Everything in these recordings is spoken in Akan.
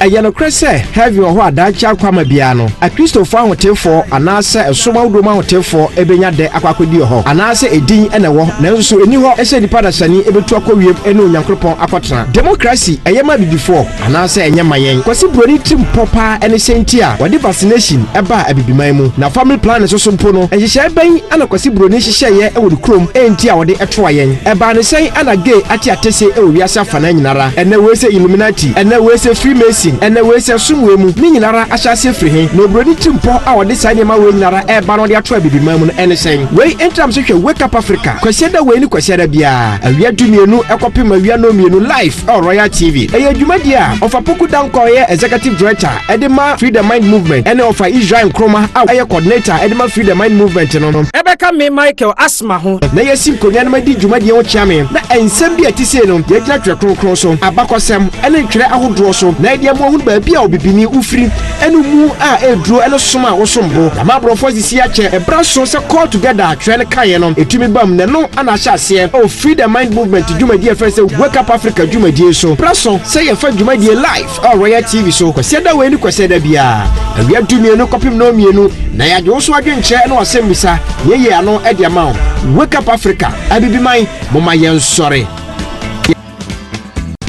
Ayano Cresse, have your what that child Quamabiano, a Christo found for an answer a summa woman for Ebenya de Aquadio, an answer a dean and a war, Nelson, and you are said the Padasani able to acquire and no young crop Aquatra. Democracy, I am before, an answer and Yamayan, was it brody Tim Papa and a Saint Tia, what the vaccination about a Bibimaimu. Now family plan is also Pono, and she shall bang and a quasi brony share with Chrome and Tia or the Atroyan, a ban say and a gay at Yatese, oh, Yasa Fananara, and there was a Illuminati, and there was a Freemason, and there was a Sumwemu, Ninara, I shall say free, no brody Tim Papa or this idea my way Nara, a ban on the Atroy Bibimamun, and saying, wait, in terms of wake up Africa, Quasenda way, Quasenda Bia, and we are doing no Aquapima, we are no life or Royal TV, a Jumadia of a Poku Down Korea, executive director, Edema Freedom Mind Movement, and of Israel Chroma, our coordinator, Edema Freedom Mind Movement, and on Ebeka me Michael Asma, Naya Simco, Yanamadi Jumadia Chairman, and Sambia Tiseno, the Electric Crosso, Abacosam, and a Crea Drosso, Nadia Mohun, Bia, Bibini, Ufri, and Umu, a draw and a summa or sombo, a mabro for the Siache, a brass call together, Train Kayanon, a Timmy Bum, no, and I shall say, oh, Freedom Mind Movement, Jumadia first, Wake Up Africa, Jumadia, so Brasso, say a friend Jumadia life, or Royal TV, so Quasenda way, Quasenda Bia, and we have to me no copy no me no, Naya also again chair no assembly, ye, no, at the amount. Wake Up Africa, I be mine, Mama, sorry.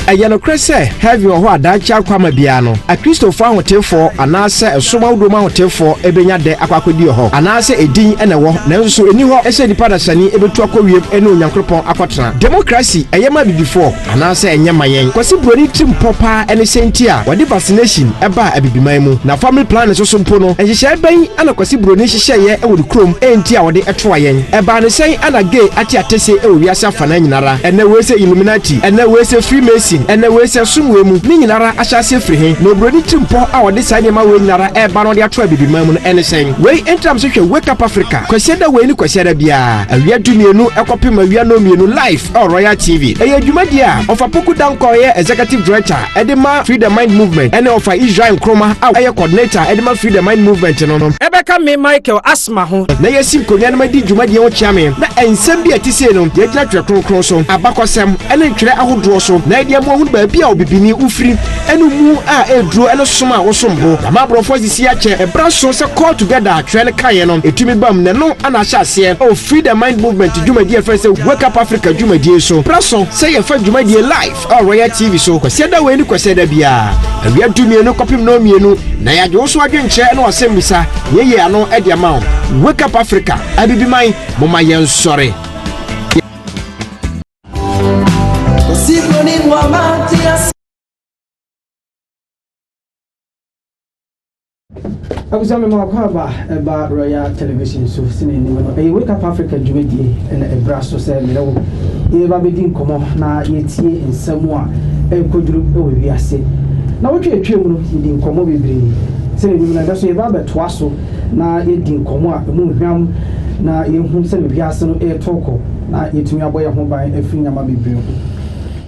Ayano Cresse, have your what that child Quamabiano, a Christo found for an answer a summa woman for Ebenya de Aquadio, an answer a dean and a war, Nelson, and you are said the Padasani able to acquire and no young crop Aquatra. Democracy, I am before, an answer and Yamayan, was it brody Tim Papa and a Saint Tia, what the vaccination about a Bibimaimu. Now family plan is also Pono, and she shall bang and a quasi brony share with Chrome and Tia or the Atroyan, a ban say and a gay at Yatese, oh, Yasa Fananara, and there was a Illuminati, and there was a Freemason. And the way Sumwemu, Ninara, I shall say free, no brody Timpo, our deciding my way Nara, a ban on the Atroy Bibimamun, and saying, wait, in terms of Wake Up Africa, Quasenda way, Quasenda Bia, and we are doing no Aquapima, we are no life or Royal TV, a Jumadia of a Poku Down Korea, executive director, Edema Freedom Mind Movement, and of Israel Chroma, our coordinator, Edema Freedom Mind Movement, and on Ebeka me Michael Asma, Naya Simco, Yanamadi Jumadia Chairman, and Sambia Tiseno, the Electric Crosso, Abacosam, and a Crea Drosso, Nadia Mohun. Bia Bibini Ufri, and Umu a draw and a summa or sombo, a mabro for the Siache, a brass saucer call together, Train Kayanon, a Timmy Bum, no, and I shall say, oh, Freedom Mind Movement, Jumadia first, Wake Up Africa, Jumadia, so Brasso, say a friend Jumadia life, or Royal TV, so Quasenda way, Quasenda Bia, and we have to me no copy no me no, Naya also again chair no assembly, sir, ye, no, at the amount. Wake Up Africa, I be mine, Mama, sorry. I was on my about Royal Television, so a Wake Up Africa Jubilee and a brass so said, Eva Bedin Como, now yet in Samoa, and could do over the assay. Now, what you in Como be saying, that's a Robert Twasso, now yet in Como, Moon, now you whom send Piasso air toko, now yet me a boy home by a finger may be built.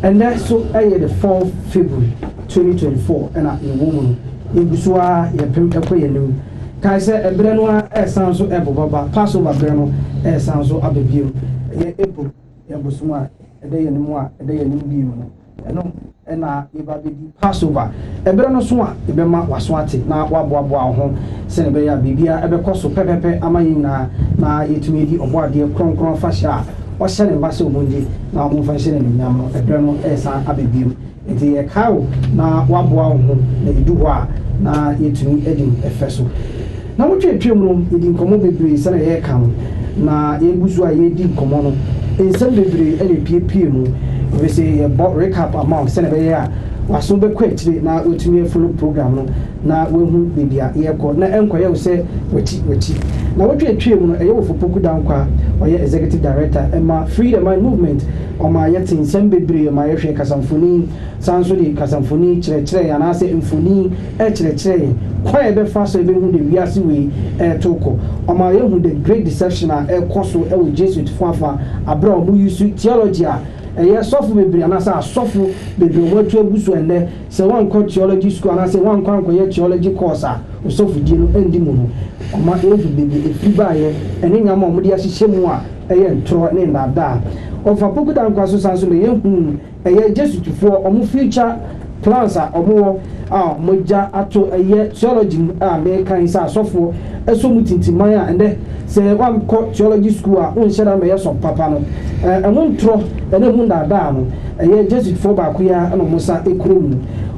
And that's so I had the 4th February 2024, and I in woman. Ibusua ya pempe kwa yenu kai se ebreno a sanso ebobaba Passover breno sanso abebio ye epo ya busuma ede yenu a ede yenu bio no eno na eba bedi Passover ebreno so a ebema waso ate na waboaboa ho se ne be ya bibia ebekoso pepepe amayin na yetumi di oboade kronkron fasha o se ne ba se omundi na o mfa se ne nyam no ebreno san abebio enti ye kawo na waboa ho na edu ho a na yetumi edin efeso na wotwe twem no edin komo bebre se na ye kan na yegusu a yedi komo no ensem bebre ene piepie mu we say ye recap amount se na be ya waso be kwetire na wotumi follow program no na wehu bibia ye ko na enkoye wo se wati na wotwe twem no eye wo fopoku dan kwa oye executive director Emma Freedom Mind Movement o ma yete nsem bebre ma yehwe kasamfoni sanso di kasamfoni kyerɛkyerɛ anase mfoni kyerɛkyerɛ kwa ebe fa so ebe hu de wiase we toko o ma yehu the great deception a koso e Jesuits fafa abra o use theology a eye sofu bebre anase asofu bebre o watu abusu ene se wan ko theology school anase wan ko ankoye theology course a osofu di no endi mu no o ma yehu bebre efiba ye ene nyama o mo de ahyehyɛ mu a eye ntro ne ndada of a poku dan kwaso sanso me yehu eye Jesuits for omo future plans a omo moja ato eye theology me kan sa asofo eso mutintiman a ende se wan ko theology school a on sheda me yeso papa no emuntro ene mu dada no eye Jesuit for ba kuya no musa ekrom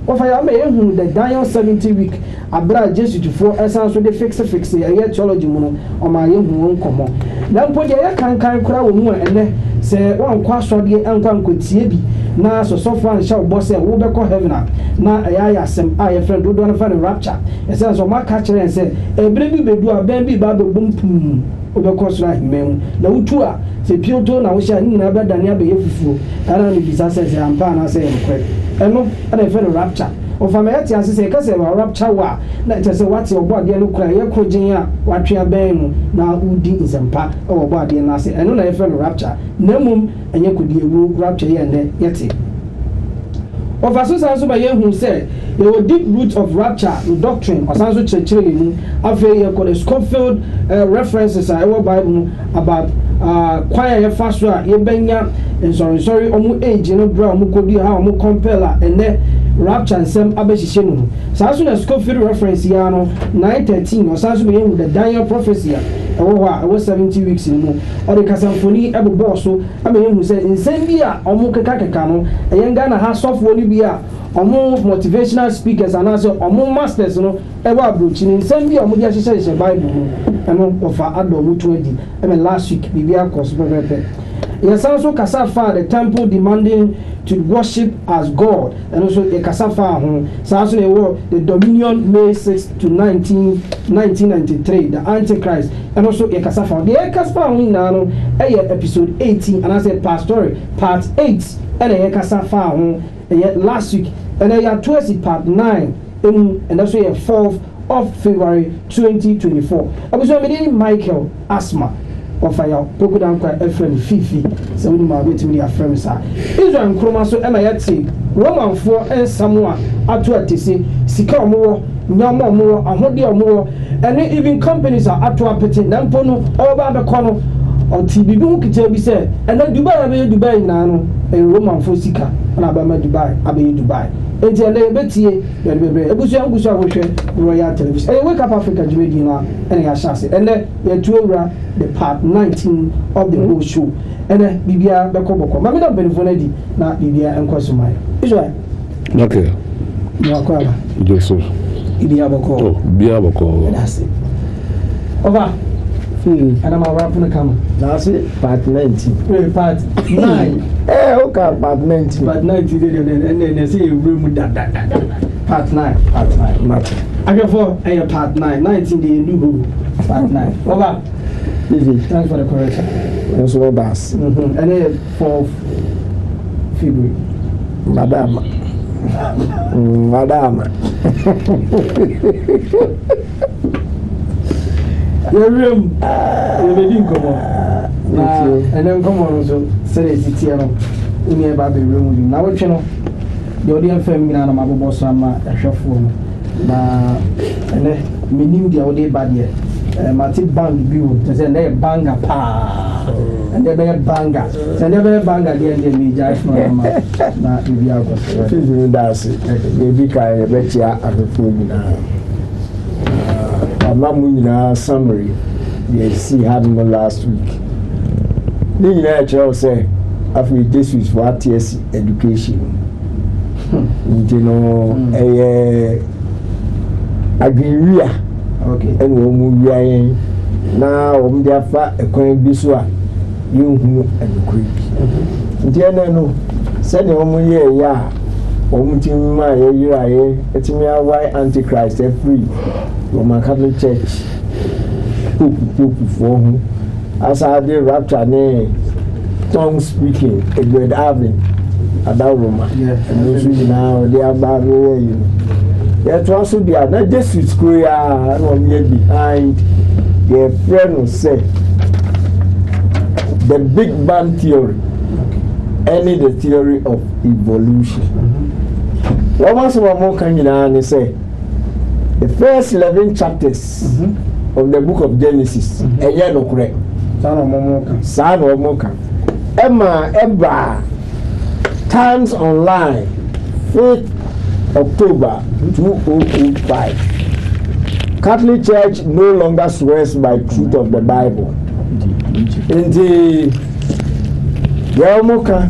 ofa ya me ehu the Daniel 70 week abra Jesuit for esan so de fixe eye theology mu no o ma ye hu nkomo na mpo de ye kan kura wo mu ene se wan kwa sode enkwa nkotie bi na so fan show boss wo be ko heaven na aya asem aye friend do no fa rapture ese so ma catch and say ebre bi bedu a ben bi ba be bumpum wo be ko so ahimem na wutu a se pioto na wo sha ni na be dane abe yefufuo ana ni bisa se ampa na se nkwe eno ana fa rapture o fa me yati ase se ka se rapture wa na tese wati obo ade no kura ye krojin a watwe aben mu na udi nsempa obo ade na ase eno na ye fa rapture na mum enye kodi ewu rapture ye nde yeti of association by who say the deep root of rapture doctrine or sanso church after you call Scofield references I Bible about choir ye fast ye benya and sorry omu age no bra omu kodi ha omu compeller and rapture and sem abeshishe no sanso na Scofield reference ya no 9:13 or sanso by who the Daniel prophecy I was 70 weeks in no or the kasamfoni ebe boss so I mean who say nsem bia omu keka no eyenga na ha software bia omo motivational speakers and also omo masters no ewa approach ni nsem bia omo dia hyehyɛ Bible no ofa adom to adi last week bibia course pepe yes also kasafa the temple demanding to worship as God and also the kasafa ho also the dominion May 6 to 1993 the antichrist and also the kasafa the kasafa ho na no episode 18 and I said pastoral part 8 and the kasafa ho last week and then you towards part 9 and that's the 4th of February 2024 I was with Michael Asma of fire crocodile FM Fifi so we ma wait me afrem sa Israel nkroma so e ma yati Roman for and Samoa ato atese sika omo nyama omo ahode omo and even companies are ato apete na mpo no oba be kono on TV bi hu kita bi se and Dubai abe Dubai na no Roman for sika na ba ma Dubai abe Dubai enti ele betie bebre ebusu ahwohwe Royal Television Wake Up Africa jumedi na ene ya shase ene ya tuura the part 19 of the whole show ene bibia bekoboko ma me da benefone di na bibia enkoso mai Israel okay no akwala Jesus bibia boko bibia boko that's it over and I'm wrap on the camera. That's it, part 19. Part 9. Okay, part 19. Part 19, and then they say room that. Part 9. Part 9. Matter. I go for part 9. 19, they do part 9. Over. Easy. Thanks for the correction. That's what that's. And then 4th February. Madame. Your room, you didn't come on. And then come on, so say it's here. We have a room. Now, what channel? The audience family and my boss, I'm a shuffle. And then, me knew the audio bad yet. Martin Bang view, to send a banger pa. And they be banger. Send a banger again, they be judged for not to be out of it. That's it. Maybe I bet you at the food now. I'm summary. You see, having the last week. Then you actually say, after Jesuits for TSC education. You know, agree. Okay. And we are now, there for a coin biswa. You and creepy. Diana, send your yeah. Omutim ma ye eti me why antichrist free Roman Catholic Church poop for hu as I dey rapture ne tongue speaking Edward Alvin about Roma and so now they are back here you know yet also be na Jesuits school ya no me behind their friend say the Big Bang theory the theory of evolution. What was more can you say? The first 11 chapters of the book of Genesis, a year no correct. Son of Moka. Emma, times online, faith October 2005. Catholic Church no longer swears by truth of the Bible. In the Yamuka,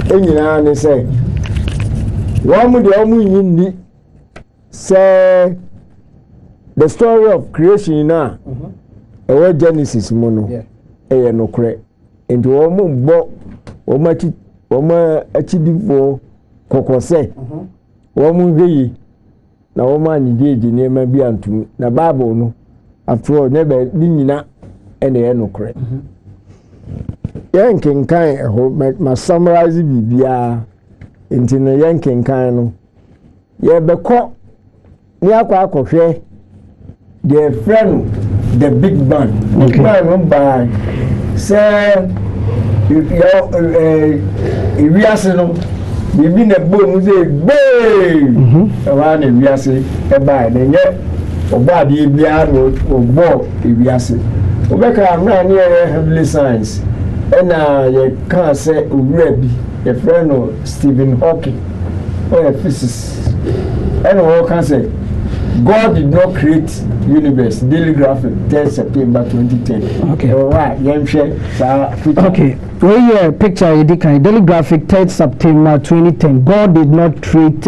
Enyana say, Wamu the Omu Yindi say the story of creation now. A Genesis mono, a no cre, into Omu bo, Oma Achidivo, Kokose, Omu Gay. Na woman ni di nema bi antum na Bible no after all never ni nyina ene ye no kore yankenkan ho ma summarize bibia enti no yankenkan no ye beko ni akwa akohwe the friend the big bang big bang no by say iriase no bibi na bo mu say gbee wa na wiase e ba na nye oba de bia no obo wiase obeka amra na heavenly science na ye kan say owura bi ye friend no Stephen Hawking or a physicist and all can say God did not create universe. Daily Graphic 10 September 2010. Okay. Alright, okay. Where your picture you can Daily Graphic 3rd September 2010. God did not create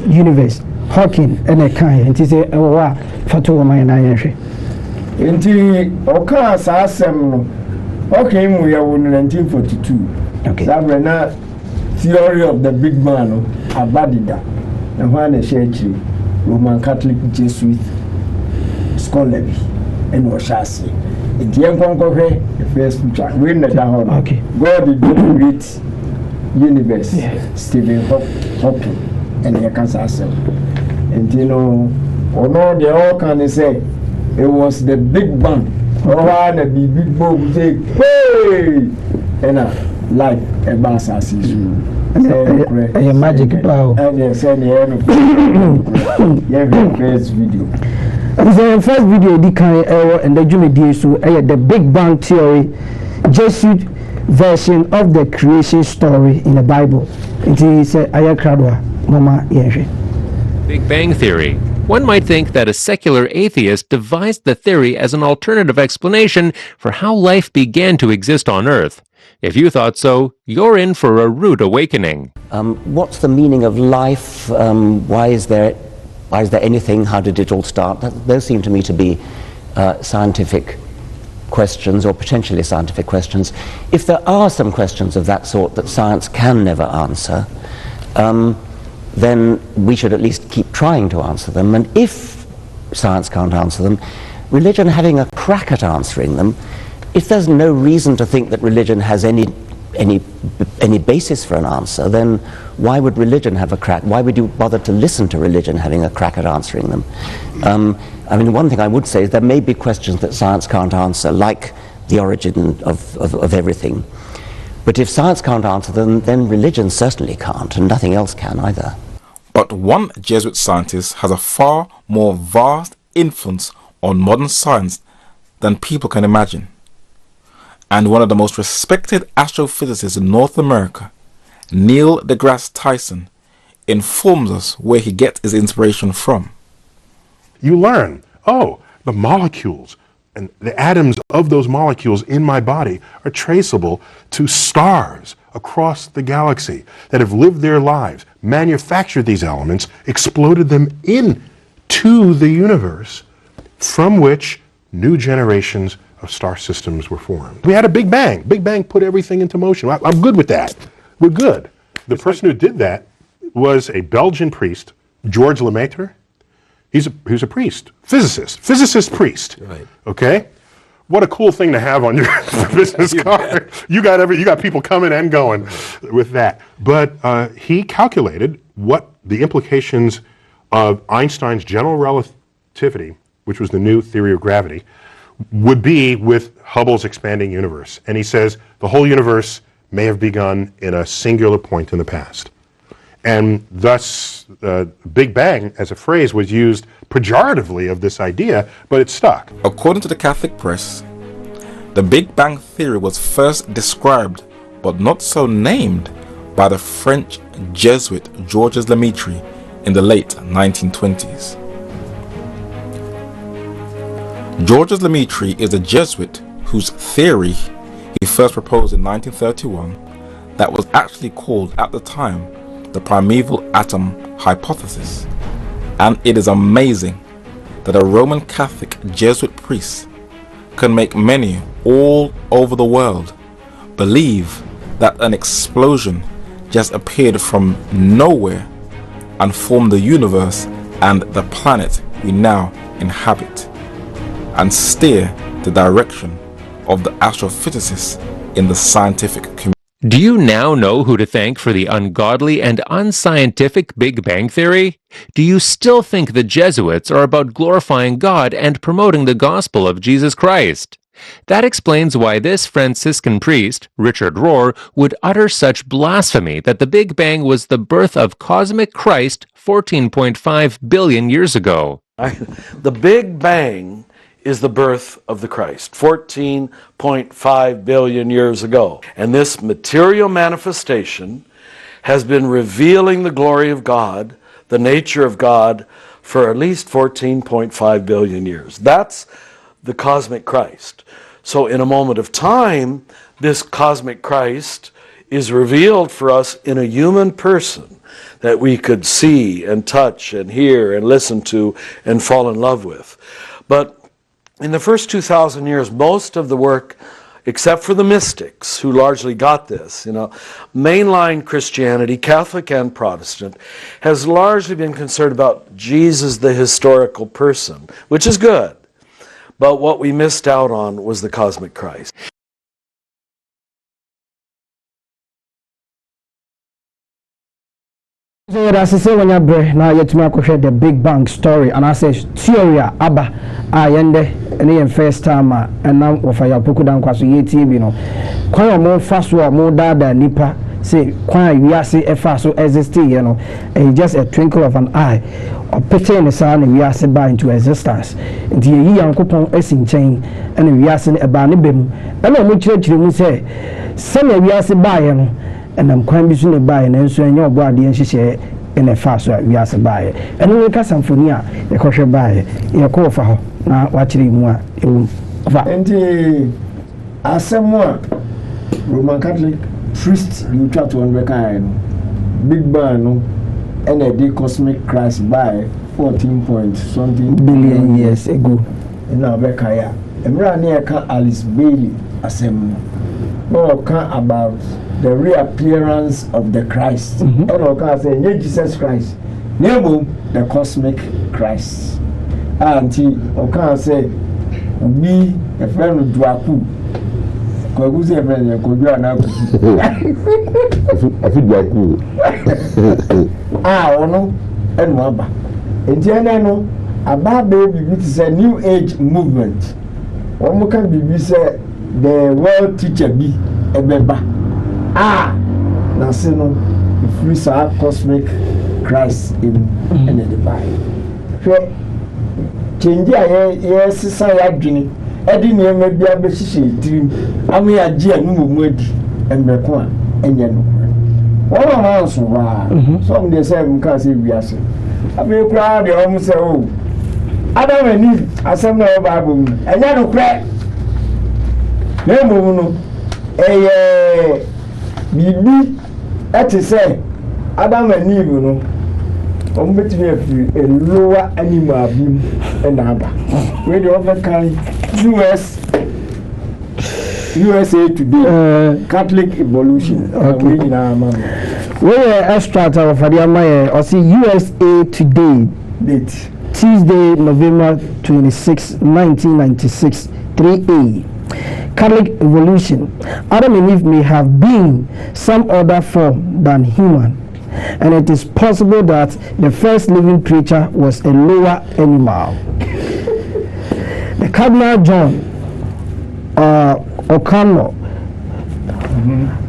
universe. Hawking and a kind. And he say, oh wow, fatu my na yenhwe. Inti oka sa asem no. Okay, we are in 1942. Okay. That na theory of the big man no abadida. And when a church Roman Catholic Jesuit scholar and Washasi. In the the first picture, when the down, okay. God did not create universe. Stephen Hawking and the cancer cell. And you know, or no, they all can say it was the big bang. Oh, the big bang say, hey, and like a bass as a magic power. And they send the first video. The first video di kan and the Jumedi so the Big Bang Theory Jesuit version of the creation story in the Bible. It is ayakradwa mama yenhwe. Big Bang Theory. One might think that a secular atheist devised the theory as an alternative explanation for how life began to exist on Earth. If you thought so, you're in for a rude awakening. What's the meaning of life? Why is there anything? How did it all start? Those seem to me to be scientific questions, or potentially scientific questions. If there are some questions of that sort that science can never answer, then we should at least keep trying to answer them. And if science can't answer them, religion having a crack at answering them, if there's no reason to think that religion has any basis for an answer, then why would religion have a crack? Why would you bother to listen to religion having a crack at answering them? I mean, one thing I would say is there may be questions that science can't answer, like the origin of everything. But if science can't answer them, then religion certainly can't, and nothing else can either. But one Jesuit scientist has a far more vast influence on modern science than people can imagine. And one of the most respected astrophysicists in North America, Neil deGrasse Tyson, informs us where he gets his inspiration from. You learn, oh, the molecules and the atoms of those molecules in my body are traceable to stars across the galaxy that have lived their lives, manufactured these elements, exploded them into the universe, from which new generations of star systems were formed. We had a Big Bang. Big Bang put everything into motion. I'm good with that. We're good. The person who did that was a Belgian priest, George Lemaitre. He's a priest, physicist priest. Right. Okay? What a cool thing to have on your business card. You got people coming and going with that. But he calculated what the implications of Einstein's general relativity, which was the new theory of gravity, would be with Hubble's expanding universe. And he says the whole universe may have begun in a singular point in the past. And thus, Big Bang as a phrase was used pejoratively of this idea, but it stuck. According to the Catholic press, the Big Bang Theory was first described, but not so named, by the French Jesuit Georges Lemaitre in the late 1920s. Georges Lemaitre is a Jesuit whose theory he first proposed in 1931 that was actually called at the time the primeval atom hypothesis. And it is amazing that a Roman Catholic Jesuit priest can make many all over the world believe that an explosion just appeared from nowhere and formed the universe and the planet we now inhabit, and steer the direction of the astrophysicists in the scientific community. Do you now know who to thank for the ungodly and unscientific Big Bang Theory? Do you still think the Jesuits are about glorifying God and promoting the gospel of Jesus Christ? That explains why this Franciscan priest, Richard Rohr, would utter such blasphemy that the Big Bang was the birth of cosmic Christ 14.5 billion years ago. The Big Bang is the birth of the Christ, 14.5 billion years ago. And this material manifestation has been revealing the glory of God, the nature of God, for at least 14.5 billion years. That's the cosmic Christ. So in a moment of time, this cosmic Christ is revealed for us in a human person that we could see and touch and hear and listen to and fall in love with. But in the first 2,000 years, most of the work, except for the mystics who largely got this, mainline Christianity, Catholic and Protestant, has largely been concerned about Jesus, the historical person, which is good. But what we missed out on was the cosmic Christ. So that's the same when you bring now yet to the Big Bang story, and I say theory Abba yende any first time and now of your poku dan kwaso yeti bi no kwan mo fa so mo dada nipa say kwan we are say efa so exist and just a twinkle of an eye or picture in the sun we are say by into existence nti yi yankopon asin chen and we are say eba ne bem and mo chire mu say say we are say by no and I'm quite busy to buy and so your body and she say in a fast we are buy and we can symphonia the kosher buy your call for her now watching more and as someone Roman Catholic priest you try to understand Big Bang and a cosmic Christ by 14 point something billion years ago in our Bekaya and run near Alice Bailey assembly no can about the reappearance of the Christ. Or can say Jesus Christ. Name the cosmic Christ. And he can say me a friend of Dwaku. Koguzi a friend of Koguana. I feel Dwaku. No, and Wamba. In Tiana, about baby, it is a new age movement. One more can be said the world teacher be a beba. Now see no if we saw cosmic Christ in the Bible. Change yes say adwini edi ne ma bia be hihye tirim am ya je anu mu adi embeko a enye no won ma so ba some dey say m ka say biase abi kura de o mu say o Adam and Eve asem na Bible enye no kura na mu no bibi ati say Adam and Eve no between a lower animal beam and aba where the other kind USA Today Catholic Evolution where extract of Adiama or see USA Today date Tuesday November 26 1996 3A Catholic Evolution. Adam and Eve may have been some other form than human, and it is possible that the first living creature was a lower animal. The Cardinal John O'Connor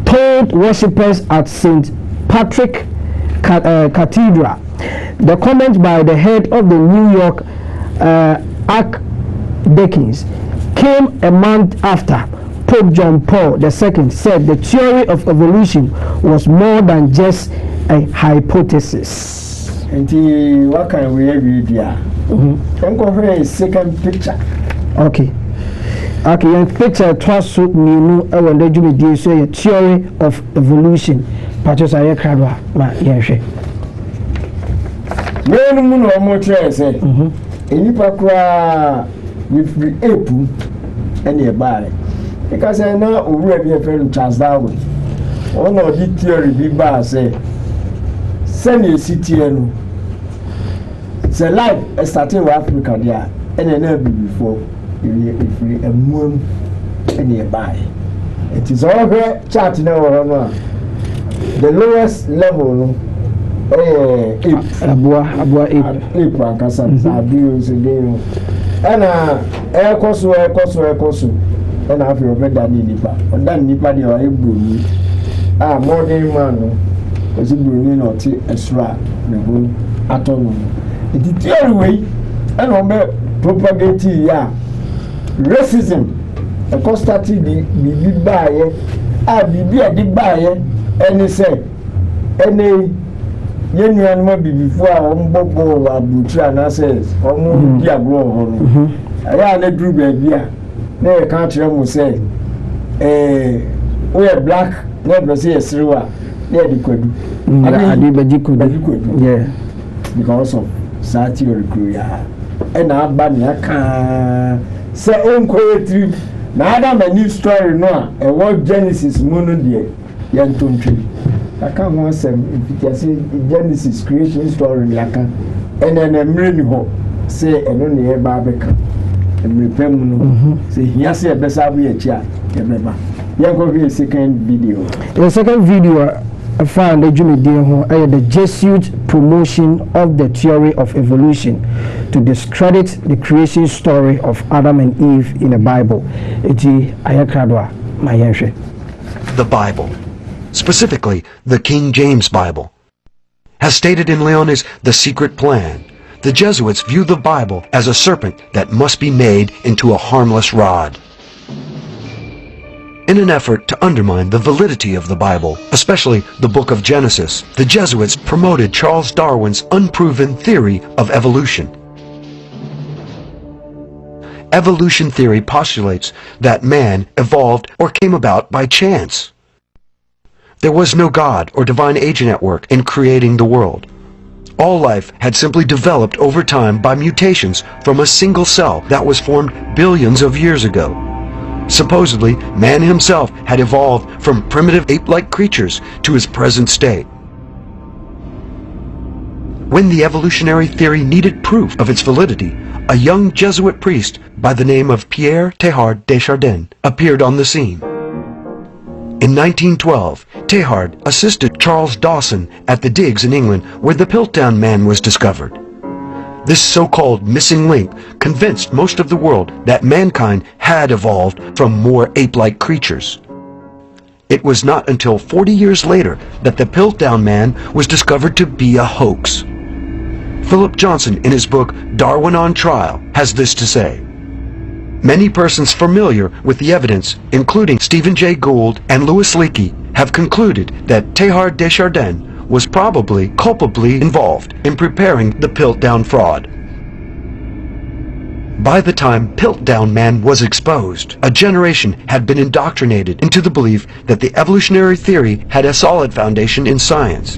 told worshippers at St. Patrick Cathedral. The comment by the head of the New York Archdeacons came a month after Pope John Paul II said the theory of evolution was more than just a hypothesis. And what can we have here? Can second picture. Okay. Okay, your picture twice so new I want to do say a theory of evolution. Patches I crabba, ma yeshe. No more say. Any with the apple and nearby. Because I know already a friend Charles Darwin. One of the theory big bar say send a city and say life starting with Africa there and then before if we a moon and nearby. It is all here chat now. The lowest level abua ape ankasa abuse again. And ekoso and have your better nipa. And then nipa they are able modern man no was bringing not extra the whole atom. It is the only way and on propagating racism. A constantly be buy be a big buyer and say any yenu anuma before bobo abutra na says omo dia bro ho aya na dru baby a na e kan kire mu say we black na be say esrewa na e di kwadu adi baji kwadu yeah because of sati recruya e na aba na aka say onko trip na adam a new story no a what Genesis mono die yantontwe I can't want some if you say Genesis creation story like and then a miracle say and only a barbeca and repayment say he has a best be a chair. Remember, you go here second video. The second video I found the Jimmy the Jesuits promotion of the theory of evolution to discredit the creation story of Adam and Eve in the Bible. The Bible, specifically the King James Bible, has stated in Leone's The Secret Plan, the Jesuits view the Bible as a serpent that must be made into a harmless rod. In an effort to undermine the validity of the Bible, especially the book of Genesis, the Jesuits promoted Charles Darwin's unproven theory of evolution. Evolution theory postulates that man evolved or came about by chance. There was no God or divine agent at work in creating the world. All life had simply developed over time by mutations from a single cell that was formed billions of years ago. Supposedly, man himself had evolved from primitive ape-like creatures to his present state. When the evolutionary theory needed proof of its validity, a young Jesuit priest by the name of Pierre Teilhard de Chardin appeared on the scene. In 1912, Teilhard assisted Charles Dawson at the digs in England where the Piltdown Man was discovered. This so-called missing link convinced most of the world that mankind had evolved from more ape-like creatures. It was not until 40 years later that the Piltdown Man was discovered to be a hoax. Philip Johnson, in his book Darwin on Trial, has this to say. Many persons familiar with the evidence, including Stephen Jay Gould and Louis Leakey, have concluded that Teilhard de Chardin was probably culpably involved in preparing the Piltdown fraud. By the time Piltdown Man was exposed, a generation had been indoctrinated into the belief that the evolutionary theory had a solid foundation in science.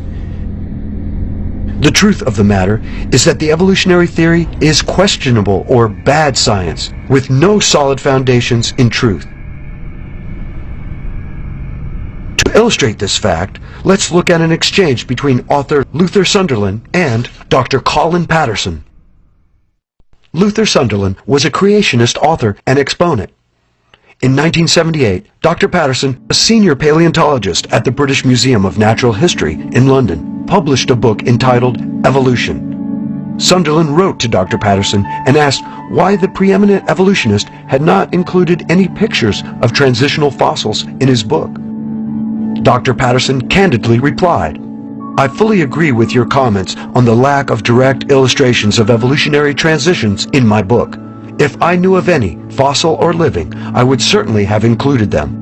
The truth of the matter is that the evolutionary theory is questionable or bad science, with no solid foundations in truth. To illustrate this fact, let's look at an exchange between author Luther Sunderland and Dr. Colin Patterson. Luther Sunderland was a creationist author and exponent. In 1978, Dr. Patterson, a senior paleontologist at the British Museum of Natural History in London, published a book entitled Evolution. Sunderland wrote to Dr. Patterson and asked why the preeminent evolutionist had not included any pictures of transitional fossils in his book. Dr. Patterson candidly replied, "I fully agree with your comments on the lack of direct illustrations of evolutionary transitions in my book. If I knew of any, fossil or living, I would certainly have included them.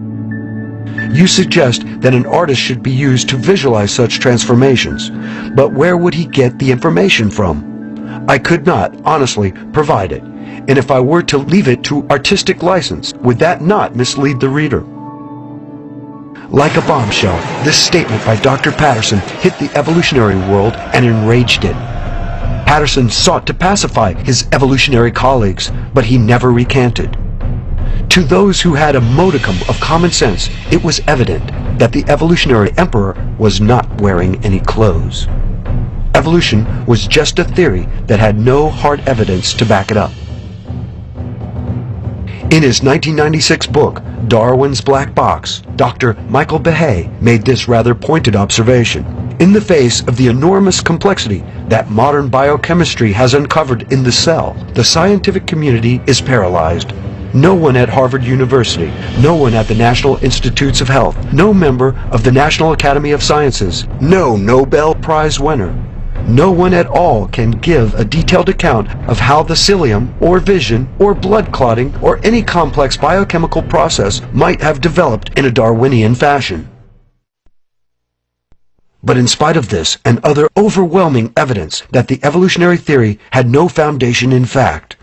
You suggest that an artist should be used to visualize such transformations. But where would he get the information from? I could not, honestly, provide it. And if I were to leave it to artistic license, would that not mislead the reader? Like a bombshell, this statement by Dr. Patterson hit the evolutionary world and enraged it. Patterson sought to pacify his evolutionary colleagues, but he never recanted. To those who had a modicum of common sense, it was evident that the evolutionary emperor was not wearing any clothes. Evolution was just a theory that had no hard evidence to back it up. In his 1996 book, Darwin's Black Box, Dr. Michael Behe made this rather pointed observation. In the face of the enormous complexity that modern biochemistry has uncovered in the cell, the scientific community is paralyzed. No one at Harvard University, no one at the National Institutes of Health, no member of the National Academy of Sciences, no Nobel Prize winner, no one at all can give a detailed account of how the cilium, or vision, or blood clotting, or any complex biochemical process might have developed in a Darwinian fashion. But in spite of this and other overwhelming evidence that the evolutionary theory had no foundation in fact,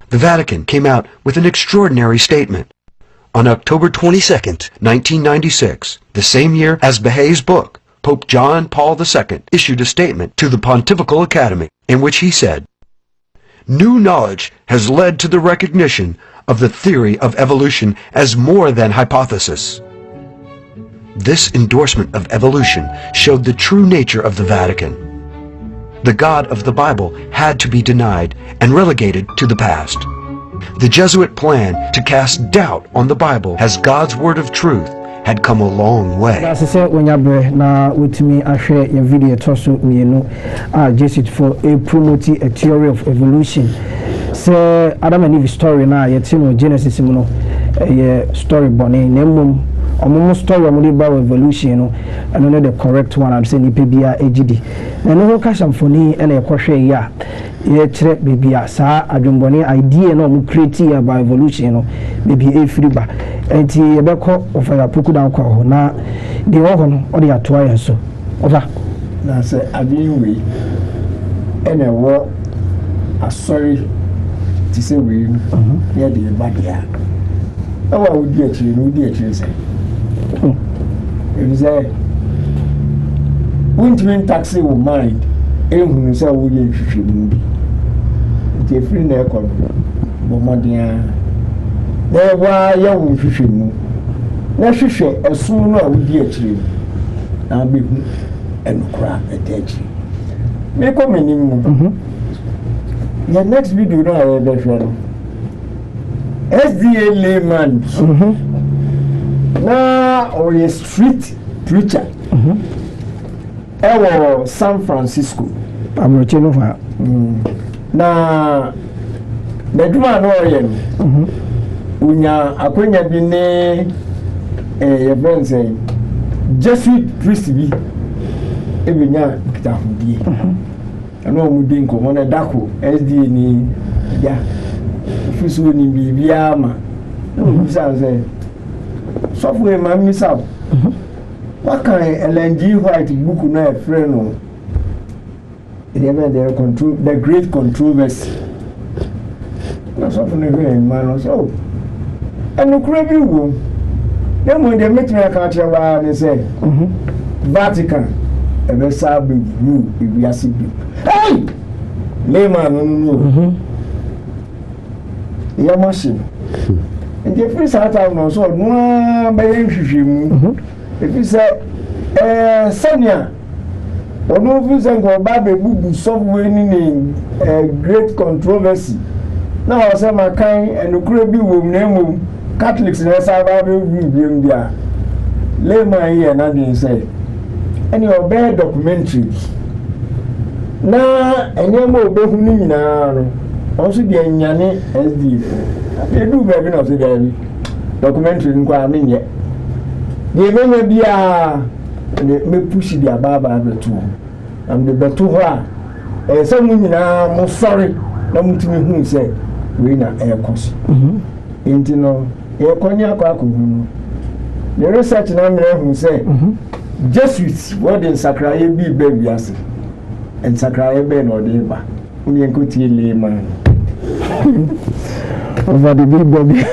the Vatican came out with an extraordinary statement. On October 22, 1996, the same year as Behe's book, Pope John Paul II issued a statement to the Pontifical Academy in which he said, "New knowledge has led to the recognition of the theory of evolution as more than hypothesis." This endorsement of evolution showed the true nature of the Vatican. The God of the Bible had to be denied and relegated to the past. The Jesuit plan to cast doubt on the Bible as God's word of truth had come a long way. That's it. When you na with me, I share your video. Also, you know, Jesuit for a promoting a theory of evolution. So, Adam and Eve story now. Yet, you know, Genesis, you know, a story bonny. Name almost story about evolution, you know, and another the correct one. I'm saying PBA AGD. And no cash and funny and a question. Yeah, yeah, baby. Sa adumboni idea no create about evolution, you know, maybe a free bar. And you better call of a poke down call now. The organ or the atoy so. Over. Now say I been we and a war. Sorry to say we yeah the bad yeah. How I would get you? Would get you say. If say wouldn't taxi will mind. Who say we should be. The free neck on Bomadia. There were young fishing. Now she share a sooner would be a tree. Now be and crap a touch. Make a minimum. The next video, I have a friend. SDA layman. Now, or a street preacher. San Francisco. I'm not sure. Now, the Duma Orion. Unya akwenya bi ne event say Jesuit priest bi ebenya kitahudie ano mu din ko na dako SDA ni ya fisu ni bibia ma no bisa say software ma misa what can LNG white book na a friend no the control the great controversy na software man so and no crazy room. Then when they met me, I can't tell what they say. Vatican, a vessel be you, if we are sick. Hey! Layman, no. Your machine. And the first time, no, so no, by him. If you say, Sonia, or no, if you say, go back a book, software in a great controversy. Now I say, my kind and the crazy room name. Catholics in Sabbath review there. Layman here, nothing say. And your bad documentary. Now, and your more behuning now. Also, the Yane SD. They do very not today. Documentary in Quaming yet. They may be a may push the Ababa two. And the Betua. Some women are more sorry. No to me who say, we not air cost. Into no. Konya kwa kuhunu the research na me hu say Jesuits what in Sakraye bi wiase and Sakraye be no dey ba uni enko tie layman over the big baby.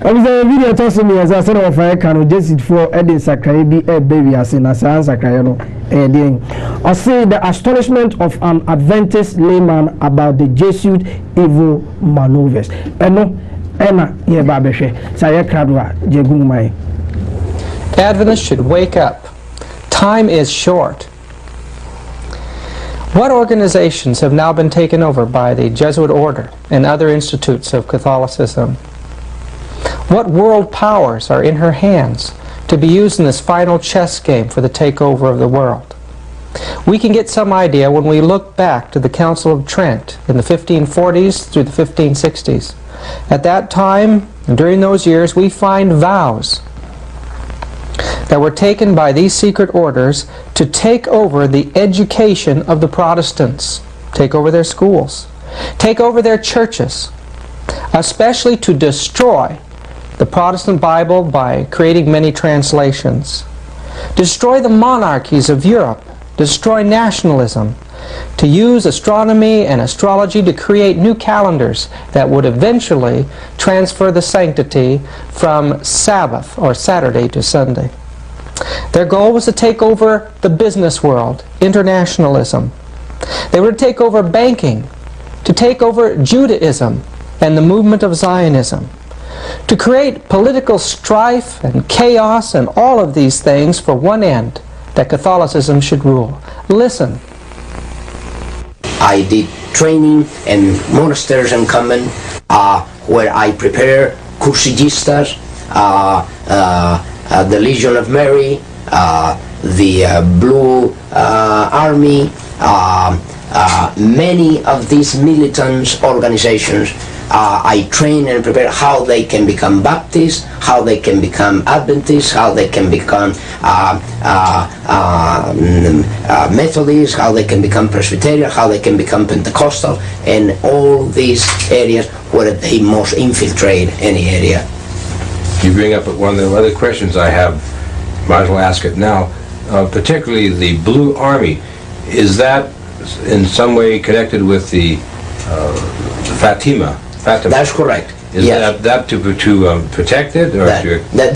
I'm saying video to me as I said of I can Jesuit for Edin Sakraye bi baby as in Asan Sakraye no I say the astonishment of an Adventist layman about the Jesuit evil maneuvers. Eno Emma ye babeshe saya kradwa jegumai. Adventists should wake up. Time is short. What organizations have now been taken over by the Jesuit order and other institutes of Catholicism? What world powers are in her hands to be used in this final chess game for the takeover of the world? We can get some idea when we look back to the Council of Trent in the 1540s through the 1560s. At that time, during those years, we find vows that were taken by these secret orders to take over the education of the Protestants, take over their schools, take over their churches, especially to destroy the Protestant Bible by creating many translations, destroy the monarchies of Europe, destroy nationalism, to use astronomy and astrology to create new calendars that would eventually transfer the sanctity from Sabbath or Saturday to Sunday. Their goal was to take over the business world, internationalism. They were to take over banking, to take over Judaism and the movement of Zionism, to create political strife and chaos and all of these things for one end, that Catholicism should rule. Listen. I did training in monasteries and convent where I prepare cursigistas, the Legion of Mary, the Blue Army, many of these militant organizations. I train and prepare how they can become Baptists, how they can become Adventists, how they can become Methodists, how they can become Presbyterian, how they can become Pentecostal, and all these areas where they most infiltrate any area. You bring up one of the other questions I have, might as well ask it now, particularly the Blue Army. Is that in some way connected with the Fatima? That's correct. Is yes. that to protect it, or that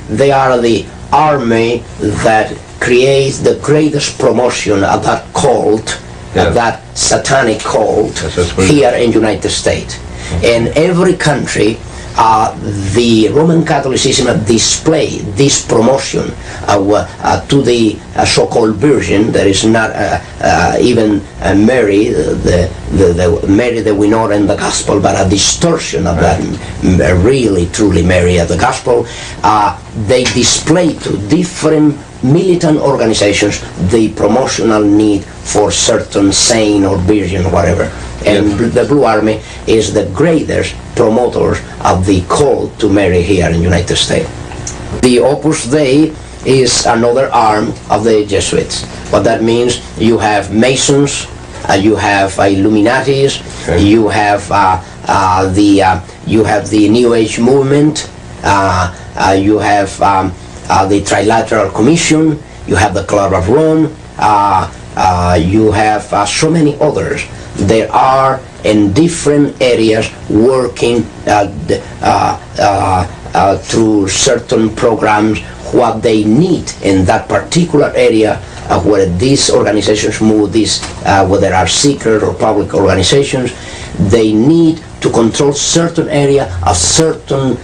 they are the army that creates the greatest promotion of that cult, of that satanic cult here in United States. In every country, the Roman Catholicism display this promotion to the so-called Virgin. There is not even Mary, the Mary that we know in the Gospel, but a distortion of that really, truly Mary of the Gospel. They display to different militant organizations the promotional need for certain saint or virgin or whatever. And the Blue Army is the greatest promoters of the call to Mary here in the United States. The Opus Dei is another arm of the Jesuits. What that means, you have Masons, you have Illuminatis, you have the New Age movement, you have the Trilateral Commission, you have the Club of Rome, you have so many others. There are in different areas working through certain programs what they need in that particular area where these organizations move, whether they are secret or public organizations. They need to control certain area of certain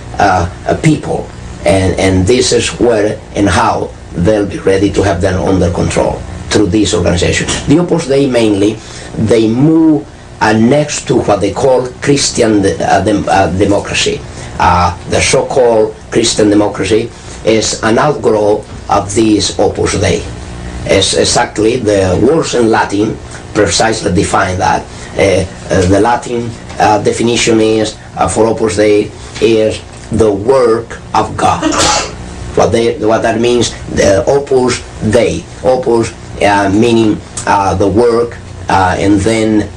people, and this is where and how they'll be ready to have them under control through these organizations. The Opus Dei mainly, they move next to what they call Christian democracy. The so-called Christian democracy is an outgrowth of this Opus Dei. It's exactly the words in Latin precisely define that. The Latin definition is for Opus Dei is the work of God. What that means, the Opus Dei, Opus meaning the work, and then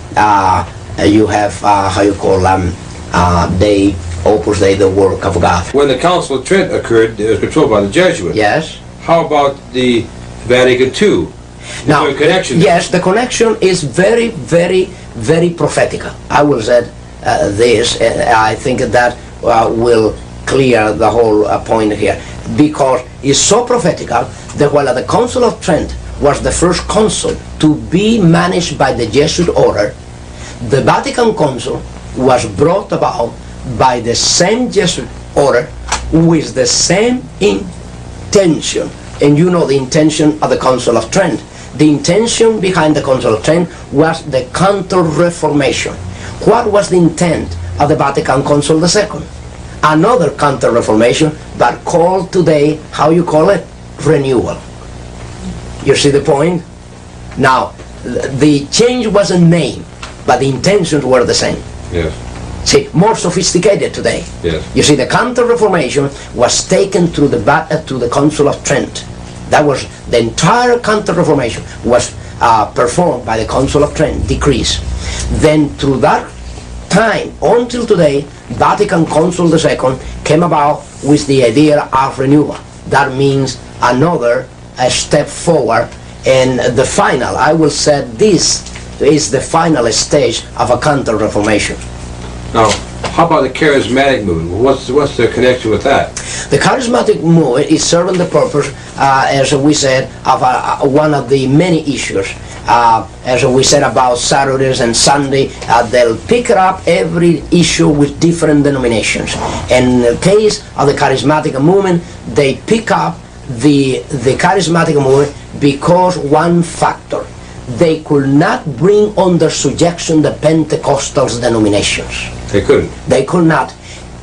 you have how you call Dei Opus Dei, the work of God. When the Council of Trent occurred, it was controlled by the Jesuits. Yes. How about the Vatican II? Now, the connection. Yes, the connection is very, very, very prophetical. I will say this, I think that will clear the whole point here, because it's so prophetical that while the Council of Trent was the first council to be managed by the Jesuit order, the Vatican Council was brought about by the same Jesuit order with the same intention. And you know the intention of the Council of Trent. The intention behind the Council of Trent was the Counter-Reformation. What was the intent of the Vatican Council II? Another Counter-Reformation, but called today, how you call it? Renewal. You see the point? Now, the change was a name, but the intentions were the same. Yes. See, more sophisticated today. Yes. You see, the Counter-Reformation was taken through the Council of Trent. That was the entire Counter-Reformation was performed by the Council of Trent, decrees. Then through that time until today, Vatican Council II came about with the idea of renewal. That means another step forward, and the final, I will say this is the final stage of a Counter-Reformation. Now, how about the charismatic movement? What's the connection with that? The charismatic movement is serving the purpose, as we said, of one of the many issues. As we said about Saturdays and Sunday, they'll pick up every issue with different denominations. In the case of the charismatic movement, they pick up the charismatic movement because one factor. They could not bring under subjection the Pentecostal denominations. They couldn't. They could not.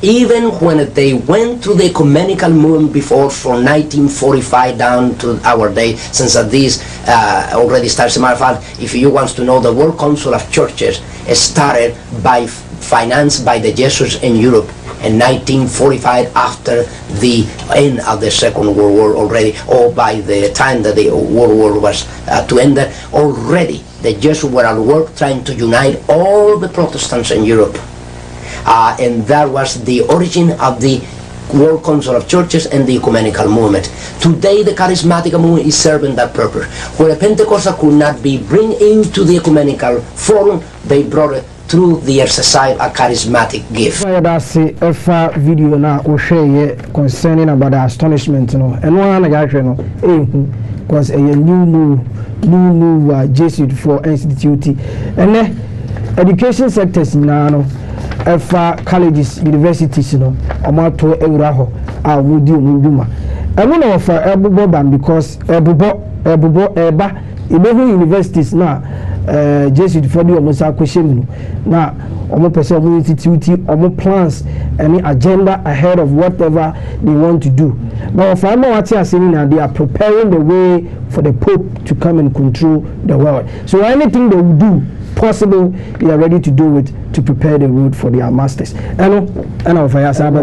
Even when they went through the ecumenical movement before, from 1945 down to our day, since this already starts. As a matter of fact, if you want to know, the World Council of Churches started by financed by the Jesuits in Europe in 1945, after the end of the Second World War already, or by the time that the World War was to end, already the Jesuits were at work trying to unite all the Protestants in Europe. And that was the origin of the World Council of Churches and the ecumenical movement. Today the charismatic movement is serving that purpose. Where the Pentecostal could not be bring into the ecumenical forum, they brought it through the exercise a charismatic gift. That's a video now concerning about the astonishment, and one because a new Jesuit for institute and education sectors now. Colleges, universities, Omato Euraho, Mudi Munduma. I want to offer Ebuboban because Eba, 11 universities now, Jesuit for the Omosa question now, Omo Person Institute, Omo plans any agenda ahead of whatever they want to do. Now, if I'm not saying they are preparing the way for the Pope to come and control the world. So anything they will do possible, they are ready to do it to prepare the road for their masters. And of Yasaba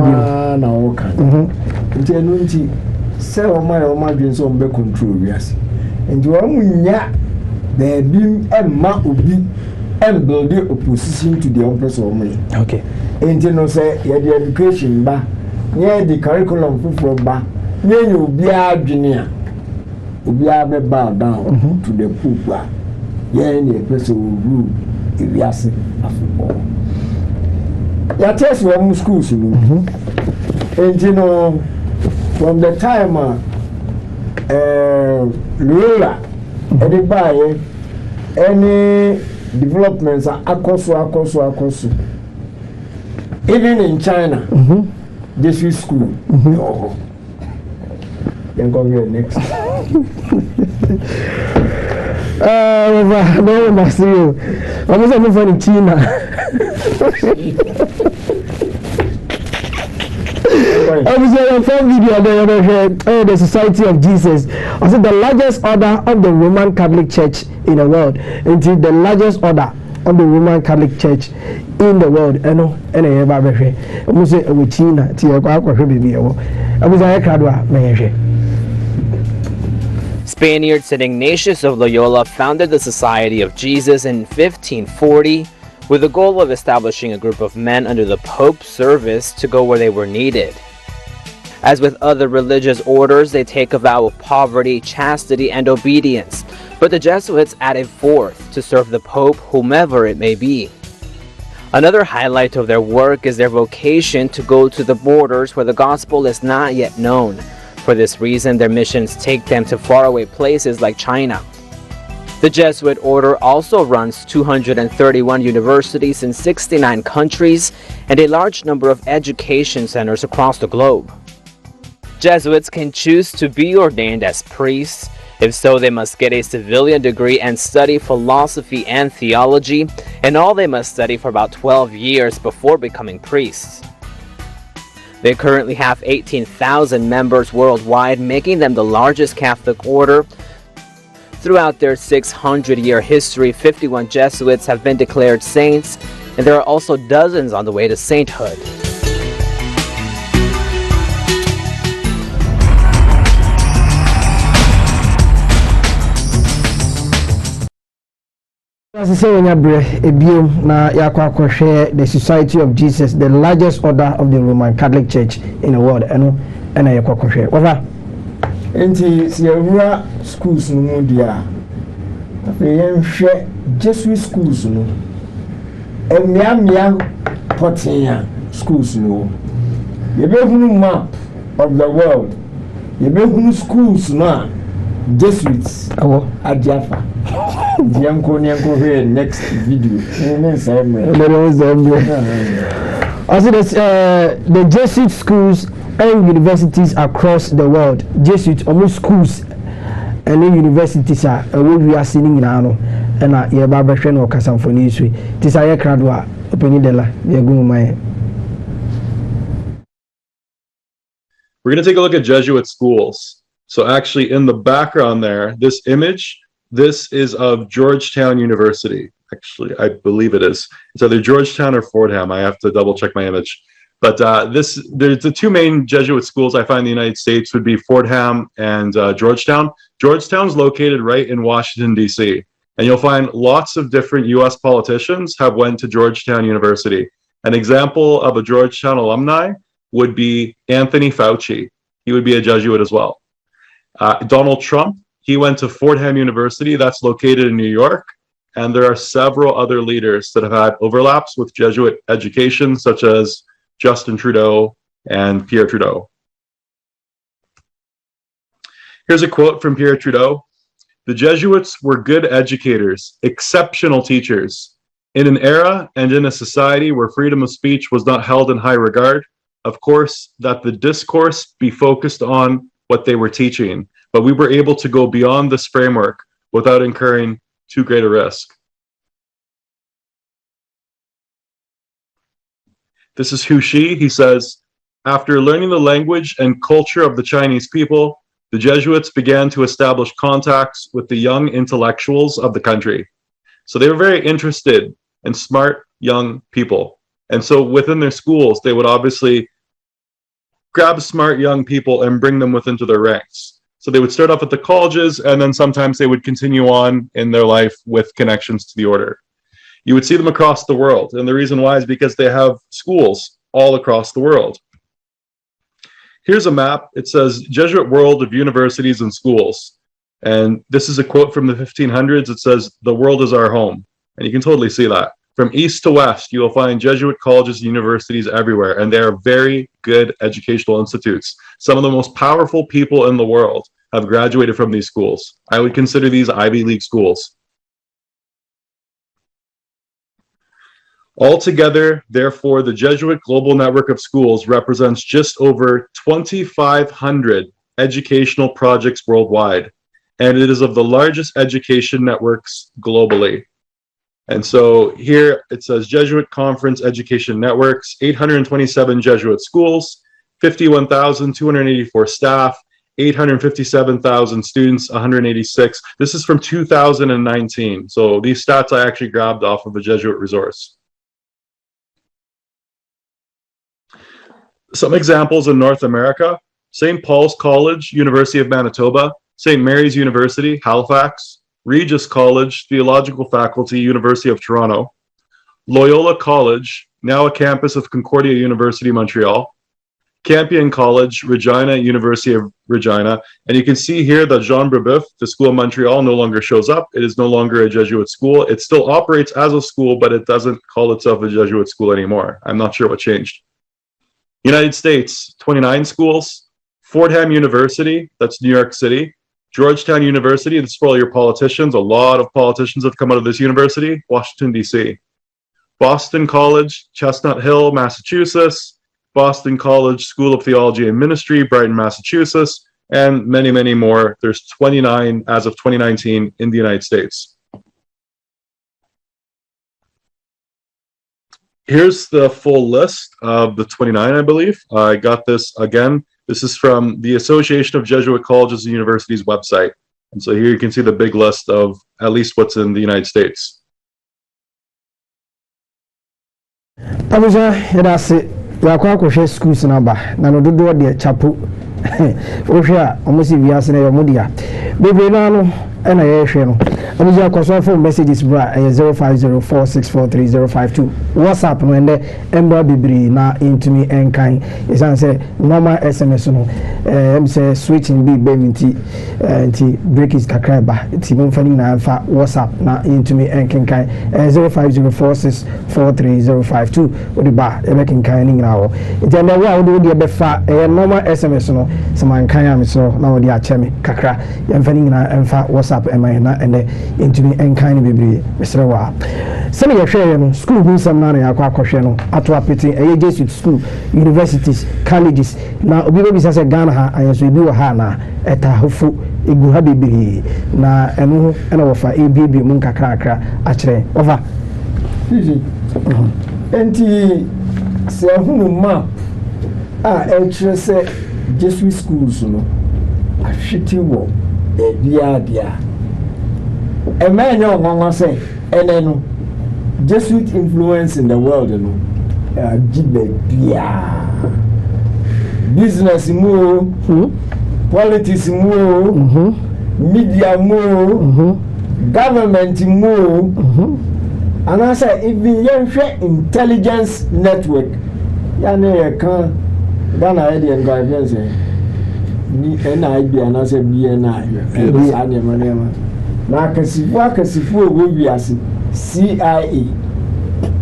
sell my dreams on be control, yes. And you are the beam and ma ubi and build the opposition to the Empress of me. Okay. And you know, say, the education ba, near the curriculum for ba, near you be a junior, be a bow down to the Pope. Yeah, the person will rule if we are sick of football. Yeah, test one schools, and you know, from the time Lola, anybody, any developments are across. Even in China, this is school. Then go here next. No, Marcelo. I'm going to China. I was on a video the Society of Jesus. I said the largest order of the Roman Catholic Church in the world. Until the largest order of the Roman Catholic Church in the world. I know, and I have a say with China. I was a crowd. Spaniard St. Ignatius of Loyola founded the Society of Jesus in 1540 with the goal of establishing a group of men under the Pope's service to go where they were needed. As with other religious orders, they take a vow of poverty, chastity, and obedience, but the Jesuits add a fourth to serve the Pope, whomever it may be. Another highlight of their work is their vocation to go to the borders where the gospel is not yet known. For this reason, their missions take them to faraway places like China. The Jesuit order also runs 231 universities in 69 countries and a large number of education centers across the globe. Jesuits can choose to be ordained as priests. If so, they must get a civilian degree and study philosophy and theology, and all they must study for about 12 years before becoming priests. They currently have 18,000 members worldwide, making them the largest Catholic order. Throughout their 600-year history, 51 Jesuits have been declared saints, and there are also dozens on the way to sainthood. The Society of Jesus, the largest order of the Roman Catholic Church in the world. Enti siewura schools no mu dia afeyenhwe Jesuit schools no emiamia potia schools no yebehunu map of the world yebehunu schools no Jesuits adiafa dianko here next video also the Jesuit schools and universities across the world. Jesuit almost schools and universities are we are seeing now and your barber train or Casam for news. This are Cradwa, Openidella, the Gumai. We're going to take a look at Jesuit schools. So actually in the background there, this image, this is of Georgetown University. Actually, I believe it is. It's either Georgetown or Fordham. I have to double check my image. But there's the two main Jesuit schools I find in the United States would be Fordham and Georgetown. Georgetown's located right in Washington, D.C. And you'll find lots of different U.S. politicians have went to Georgetown University. An example of a Georgetown alumni would be Anthony Fauci. He would be a Jesuit as well. Donald Trump, he went to Fordham University. That's located in New York. And there are several other leaders that have had overlaps with Jesuit education, such as Justin Trudeau and Pierre Trudeau. Here's a quote from Pierre Trudeau. "The Jesuits were good educators, exceptional teachers. In an era and in a society where freedom of speech was not held in high regard, of course, that the discourse be focused on what they were teaching, but we were able to go beyond this framework without incurring too great a risk." This is Hu Shi. He says, "After learning the language and culture of the Chinese people, the Jesuits began to establish contacts with the young intellectuals of the country." So they were very interested in smart young people. And so within their schools, they would obviously grab smart young people and bring them within their ranks. So they would start off at the colleges, and then sometimes they would continue on in their life with connections to the order. You would see them across the world. And the reason why is because they have schools all across the world. Here's a map. It says Jesuit World of Universities and Schools. And this is a quote from the 1500s. It says, "The world is our home." And you can totally see that. From east to west, you will find Jesuit colleges and universities everywhere. And they are very good educational institutes. Some of the most powerful people in the world have graduated from these schools. I would consider these Ivy League schools. Altogether, therefore, the Jesuit Global Network of Schools represents just over 2,500 educational projects worldwide, and it is of the largest education networks globally. And so here it says Jesuit Conference Education Networks, 827 Jesuit schools, 51,284 staff, 857,000 students, 186. This is from 2019. So these stats I actually grabbed off of a Jesuit resource. Some examples in North America: St. Paul's College, University of Manitoba; St. Mary's University, Halifax; Regis College, Theological Faculty, University of Toronto; Loyola College, now a campus of Concordia University, Montreal. Campion College, Regina, University of Regina. And you can see here that Jean Brebeuf, the school in Montreal, no longer shows up. It is no longer a Jesuit school. It still operates as a school, but it doesn't call itself a Jesuit school anymore. I'm not sure what changed. United States, 29 schools. Fordham University, that's New York City. Georgetown University, this is for all your politicians. A lot of politicians have come out of this university. Washington, D.C. Boston College, Chestnut Hill, Massachusetts. Boston College School of Theology and Ministry, Brighton, Massachusetts, and many, many more. There's 29 as of 2019 in the United States. Here's the full list of the 29, I believe. I got this again. This is from the Association of Jesuit Colleges and Universities website. And so here you can see the big list of at least what's in the United States. Yakwa schools number na no dodo de chapo ohwe a omosi wiase na yomodia bebe na no na yehwe no abuja akwaso phone messages bra 0504643052 WhatsApp no ende emba bibiri na intumi enkan isan say normal SMS no say switching be minti nti break is kakraba nti momfani na alpha WhatsApp na intumi enkan 0504643052 odi ba ebe kinkan ni ngirawo nti ende wa odi odi ebe fa normal SMS no samankan am so na odi acheme kakra yemfani ngina emfa WhatsApp ema na ende intumi enkan bibiri mesrewa sene yehwe no school hu sam na yakwa akohwe no ato apeti Jesuit school universities colleges na obi be bisa se Ghana ha ayeso ebi wo ha na etahofu egu ha bibiri na eno ho ena wo fa ebibi mu nkakrakra akire over enti se hunu map ekire se Jesuit schools no ahweti wo bia emenyo ngwa say enenu Jesuit influence in the world, you know. Business more, politics more, media more, government more, and I say even intelligence network, yani can Ghana idea and guidance. NIB and I say BNI. Na kasifu obiasi CIA,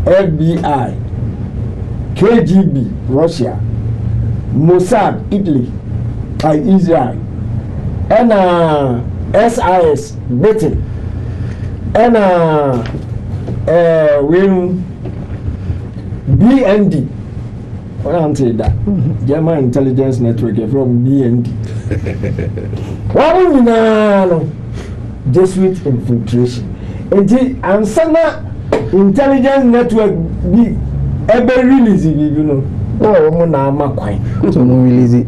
FBI, KGB, Russia, Mossad, Italy, Israel, and SIS, Britain, and BND. What I'm saying that German intelligence network from BND. What do we know? Jesuit infiltration. And some intelligence network be ever release it, you know. No, na makwai. So no release it.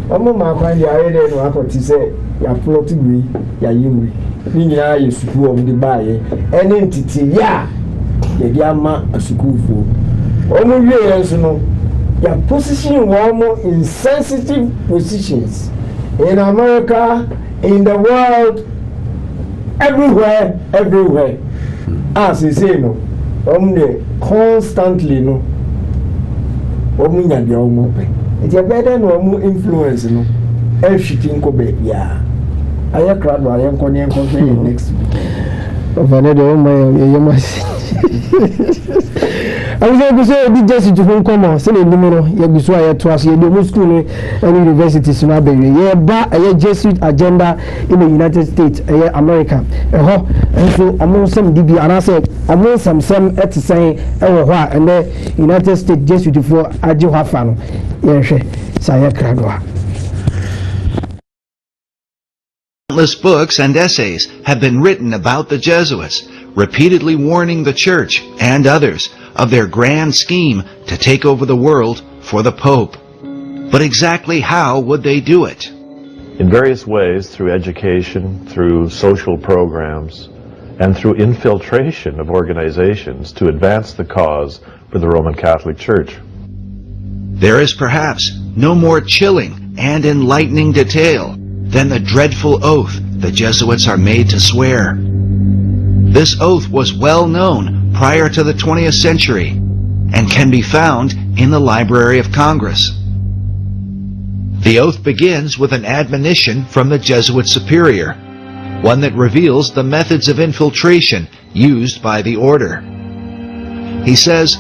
Omo makwai ya ere no akoti say ya plot gbe ya yimri. Ni nya ye suku om di baye. Ene ntiti ya ye di ama asuku fo. Omo wie yenso no ya position wo in sensitive positions in America, in the world, everywhere. As you say, no, constantly, no, it's a better no influence, no, everything go back, yeah. I am crowd, I am going next. I was able to say big Jesuit to home come say the numero ya biso ya to as ye do school and universities na be ye ba a Jesuit agenda in the United States America and so among some DB and I said among some et say and the United States Jesuit for ajo hafa no ye hwe say kradwa. Countless books and essays have been written about the Jesuits, repeatedly warning the Church and others of their grand scheme to take over the world for the Pope. But exactly how would they do it? In various ways, through education, through social programs, and through infiltration of organizations to advance the cause for the Roman Catholic Church. There is perhaps no more chilling and enlightening detail than the dreadful oath the Jesuits are made to swear. This oath was well known prior to the 20th century and can be found in the Library of Congress. The oath begins with an admonition from the Jesuit superior, one that reveals the methods of infiltration used by the order. He says,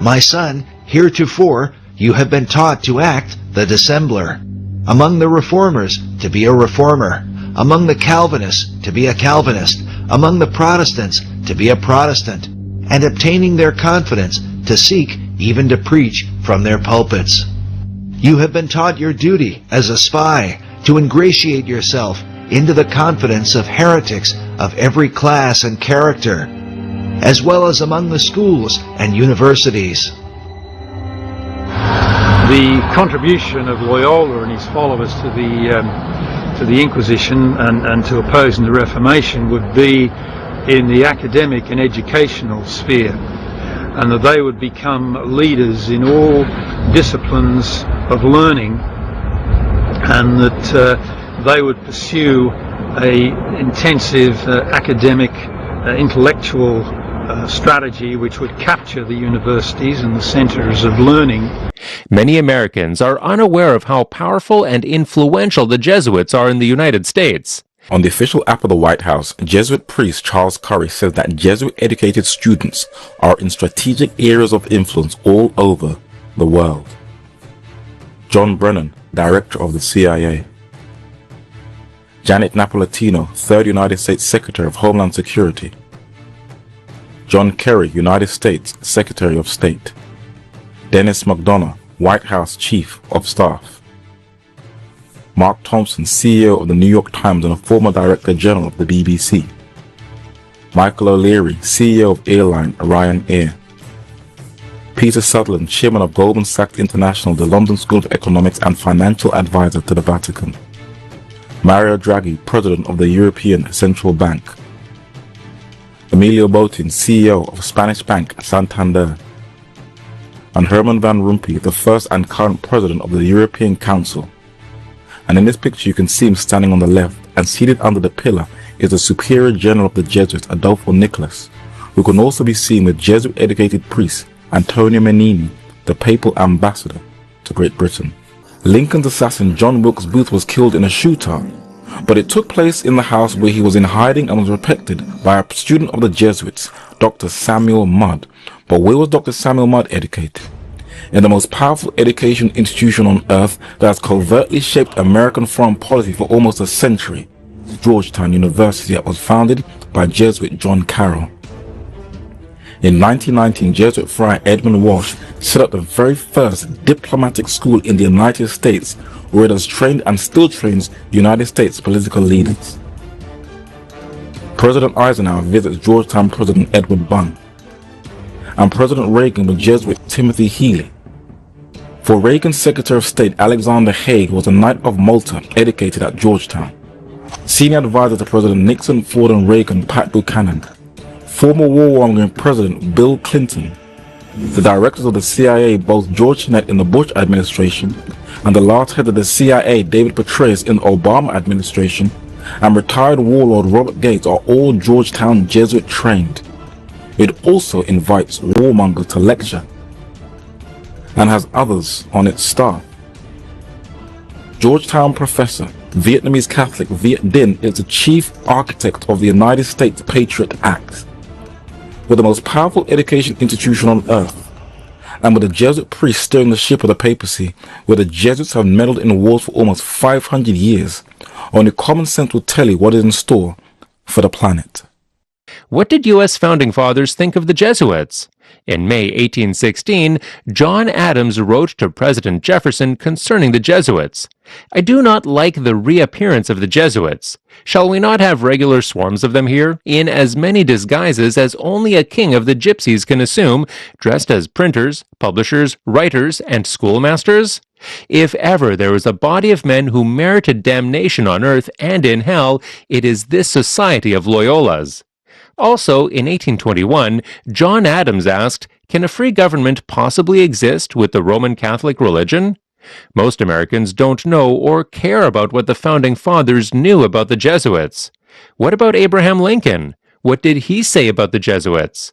"My son, heretofore you have been taught to act the dissembler. Among the reformers, to be a reformer. Among the Calvinists, to be a Calvinist. Among the Protestants, to be a Protestant. And obtaining their confidence, to seek even to preach from their pulpits. You have been taught your duty as a spy to ingratiate yourself into the confidence of heretics of every class and character, as well as among the schools and universities." The contribution of Loyola and his followers to the Inquisition and to opposing the Reformation would be in the academic and educational sphere, and that they would become leaders in all disciplines of learning, and that they would pursue a intensive academic, intellectual strategy which would capture the universities and the centers of learning. Many Americans are unaware of how powerful and influential the Jesuits are in the United States. On the official app of the White House, Jesuit priest Charles Curry says that Jesuit-educated students are in strategic areas of influence all over the world. John Brennan, director of the CIA. Janet Napolitano, third United States Secretary of Homeland Security. John Kerry, United States Secretary of State. Dennis McDonough, White House Chief of Staff. Mark Thompson, CEO of the New York Times and a former Director General of the BBC. Michael O'Leary, CEO of airline Ryanair. Peter Sutherland, Chairman of Goldman Sachs International, the London School of Economics and Financial Advisor to the Vatican. Mario Draghi, President of the European Central Bank. Emilio Botin, CEO of Spanish bank Santander. And Herman Van Rompuy, the first and current President of the European Council. And in this picture you can see him standing on the left, and seated under the pillar is the Superior General of the Jesuits, Adolfo Nicolas, who can also be seen with Jesuit-educated priest Antonio Menini, the papal ambassador to Great Britain. Lincoln's assassin John Wilkes Booth was killed in a shootout, but it took place in the house where he was in hiding and was protected by a student of the Jesuits, Dr. Samuel Mudd. But where was Dr. Samuel Mudd educated? In the most powerful education institution on earth that has covertly shaped American foreign policy for almost a century, Georgetown University, that was founded by Jesuit John Carroll. In 1919, Jesuit friar Edmund Walsh set up the very first diplomatic school in the United States, where it has trained and still trains United States political leaders. President Eisenhower visits Georgetown President Edward Bunn, and President Reagan with Jesuit Timothy Healy. For Reagan's Secretary of State Alexander Haig was a Knight of Malta educated at Georgetown. Senior advisor to President Nixon, Ford and Reagan, Pat Buchanan. Former warmongering President Bill Clinton. The directors of the CIA, both George Tenet in the Bush administration and the last head of the CIA, David Petraeus, in the Obama administration, and retired warlord Robert Gates are all Georgetown Jesuit trained. It also invites warmongers to lecture and has others on its staff. Georgetown professor, Vietnamese Catholic Viet Dinh is the chief architect of the United States Patriot Act, with the most powerful education institution on earth, and with the Jesuit priests steering the ship of the papacy, where the Jesuits have meddled in wars for almost 500 years. Only common sense will tell you what is in store for the planet. What did U.S. founding fathers think of the Jesuits? In May 1816, John Adams wrote to President Jefferson concerning the Jesuits. "I do not like the reappearance of the Jesuits. Shall we not have regular swarms of them here, in as many disguises as only a king of the gypsies can assume, dressed as printers, publishers, writers, and schoolmasters? If ever there was a body of men who merited damnation on earth and in hell, it is this society of Loyola's." Also, in 1821, John Adams asked, "Can a free government possibly exist with the Roman Catholic religion?" Most Americans don't know or care about what the founding fathers knew about the Jesuits. What about Abraham Lincoln? What did he say about the Jesuits?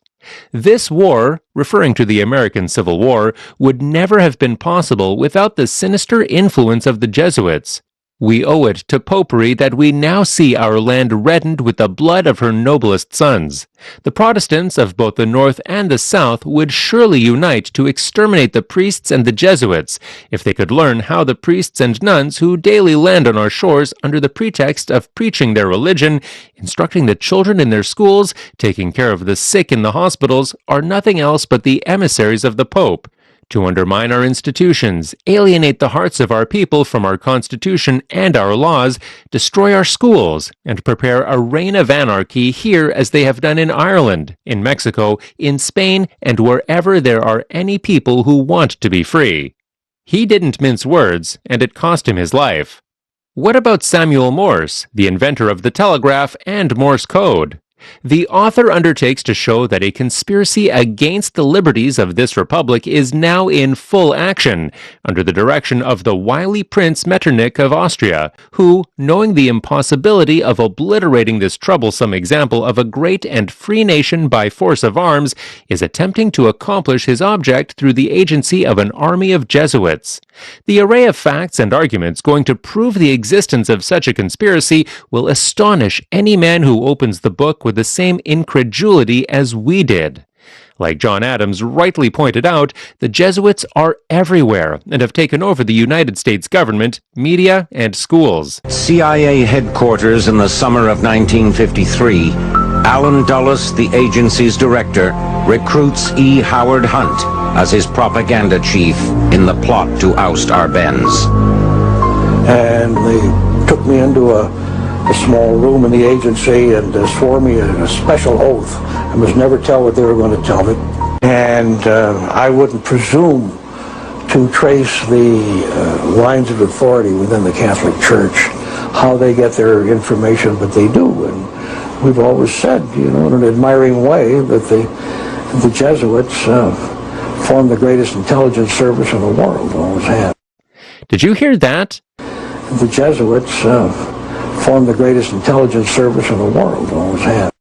This war, referring to the American Civil War, would never have been possible without the sinister influence of the Jesuits. We owe it to popery that we now see our land reddened with the blood of her noblest sons. The Protestants of both the North and the South would surely unite to exterminate the priests and the Jesuits if they could learn how the priests and nuns who daily land on our shores under the pretext of preaching their religion, instructing the children in their schools, taking care of the sick in the hospitals, are nothing else but the emissaries of the Pope. To undermine our institutions, alienate the hearts of our people from our Constitution and our laws, destroy our schools, and prepare a reign of anarchy here as they have done in Ireland, in Mexico, in Spain, and wherever there are any people who want to be free. He didn't mince words, and it cost him his life. What about Samuel Morse, the inventor of the telegraph and Morse code? The author undertakes to show that a conspiracy against the liberties of this republic is now in full action, under the direction of the wily Prince Metternich of Austria, who, knowing the impossibility of obliterating this troublesome example of a great and free nation by force of arms, is attempting to accomplish his object through the agency of an army of Jesuits. The array of facts and arguments going to prove the existence of such a conspiracy will astonish any man who opens the book with the same incredulity as we did. Like John Adams rightly pointed out, the Jesuits are everywhere and have taken over the United States government, media, and schools. CIA headquarters in the summer of 1953, Allen Dulles, the agency's director, recruits E. Howard Hunt as his propaganda chief in the plot to oust Arbenz. And they took me into a small room in the agency and swore me a special oath. I must never tell what they were going to tell me. And I wouldn't presume to trace the lines of authority within the Catholic Church, how they get their information, but they do. And we've always said, you know, in an admiring way, that the Jesuits form the greatest intelligence service in the world, always have. Did you hear that? The Jesuits form the greatest intelligence service in the world, always have.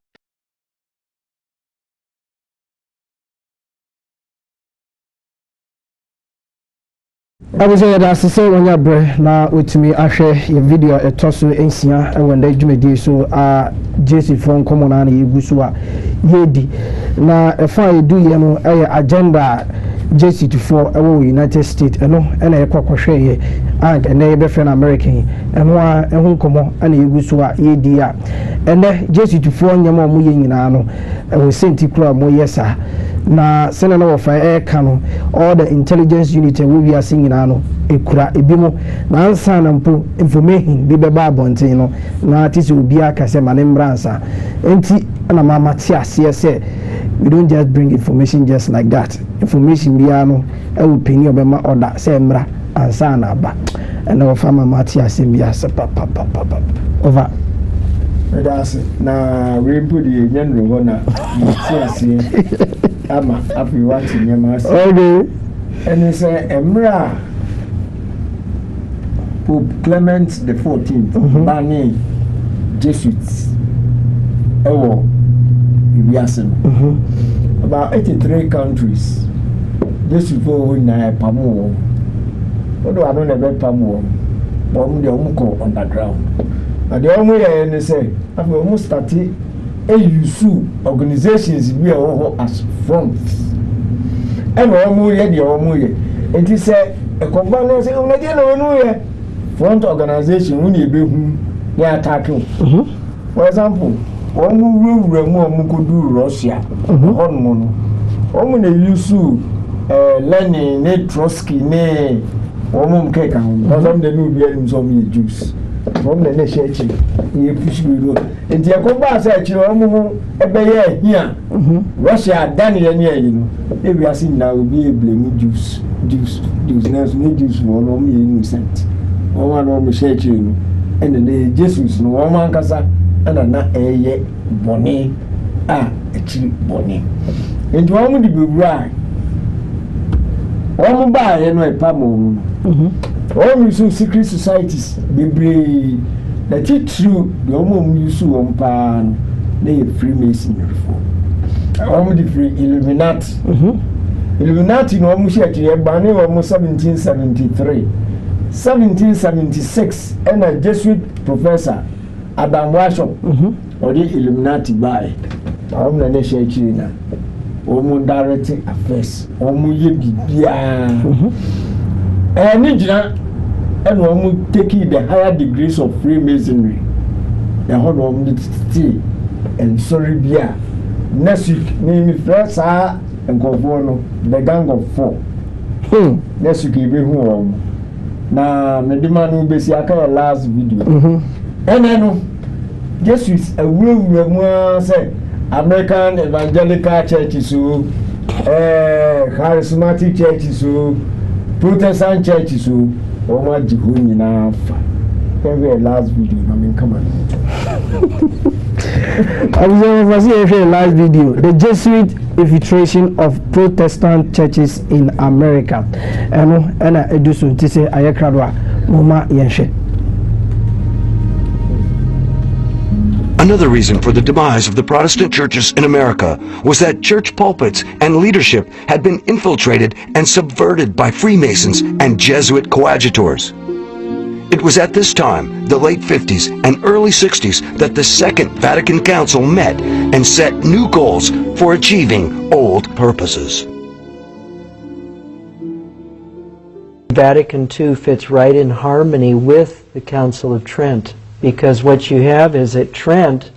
abusɛ yɛda ase sɛ wɔnya berɛ na wɔtumi ahwɛ yɛ video ɛtɔ so nsia ɛwɔ nda dwumadie so a Jesuitfoɔ nkɔmmɔ no a na yɛgu so a yɛdi na ɛfa a yɛdu yɛ no ɛyɛ agenda a Jesuitfoɔ ɛwɔ United States ɛno ɛna yɛkɔ kɔhwɛ yɛ a ɛnɛ yɛbɛfrɛ no American ɛno a ɛho nkɔmmɔ ɛna yɛgu so a yɛdi a ɛnɛ Jesuitfoɔ nyɛma a wɔyɛ nyinaa no ɛwɔ senti koro a wɔyɛ saa na sene na wɔfa ɛka no all the intelligence unit ɛwɔ wiase nyinaa no ekura ebi mo na ansa na mpo information bi bɛba abɔnten no na te sɛ obi aka sɛ ma ne mmra ansa enti na mama te aseɛ sɛ we don't just bring information just like that information biara no ɛwɔ peni ɔbɛma order sɛ mmra ansa na aba ɛna wɔfa mama te asɛm bi asɛ papa over that's na we put the general na ama afi wati nyama ase okay and say emra Pope Clement the 14th bani Jesuits ewo biase no about 83 countries Jesuits for na pamo odo ado na be pamo bom de omko underground and the only way say afi omo start AUSU organizations bi as front and omo ye de omo ye enti say e komba no say omo de no ye front organization when you be they attack you. For example, omo wura mu omo ko do Russia onmo no omo na AUSU Lenin ne Trotsky ne omo mke kan because am de no bi anim so me Jews from the nation ye push we road enti e ko ba say chi omo ho ebe ye hia Russia dan ye ne ayi no e wi ase na obi e blame Jews na no Jews no no me innocent o no me share chi no and the Jesus no o man kasa na eye boni a echi boni enti omo di bewura omo ba ye no e pa mo all use secret societies bebree that it true the omo use on pan na Freemasonry for Om the free Illuminati. Illuminati no mu share kire ba ne wo 1773. 1776 and a Jesuit professor Adam Washington or the Illuminati by am na share kire na omu direct affairs omu ye bibia ni jina and omu taking the higher degrees of Freemasonry na ho no omu still and sorry bia next week ni first and go no the gang of 4 next week be who na medima no be si aka last video no Jesuits awurawura say American Evangelical Churches so charismatic churches so Protestant churches so o ma jihu nyina fa every last video na me come on last video, the Jesuit infiltration of Protestant churches in America. And I do so to say Ayakradwa Mama Yenshe. Another reason for the demise of the Protestant churches in America was that church pulpits and leadership had been infiltrated and subverted by Freemasons and Jesuit coadjutors. It was at this time, the late 50s and early 60s, that the Second Vatican Council met and set new goals for achieving old purposes. Vatican II fits right in harmony with the Council of Trent, because what you have is at Trent,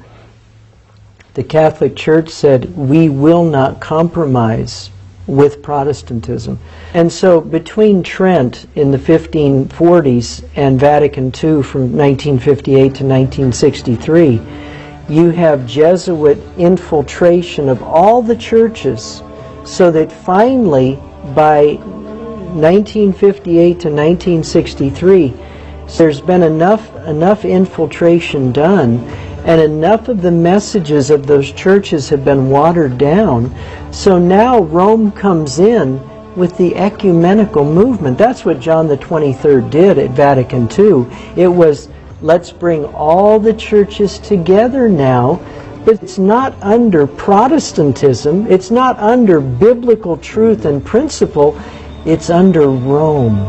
the Catholic Church said, we will not compromise with Protestantism. And so between Trent in the 1540s and Vatican II from 1958 to 1963, you have Jesuit infiltration of all the churches, so that finally by 1958 to 1963, there's been enough infiltration done, and enough of the messages of those churches have been watered down. So now Rome comes in with the ecumenical movement. That's what John the 23rd did at Vatican II. It was, let's bring all the churches together now, but it's not under Protestantism, it's not under biblical truth and principle, it's under Rome.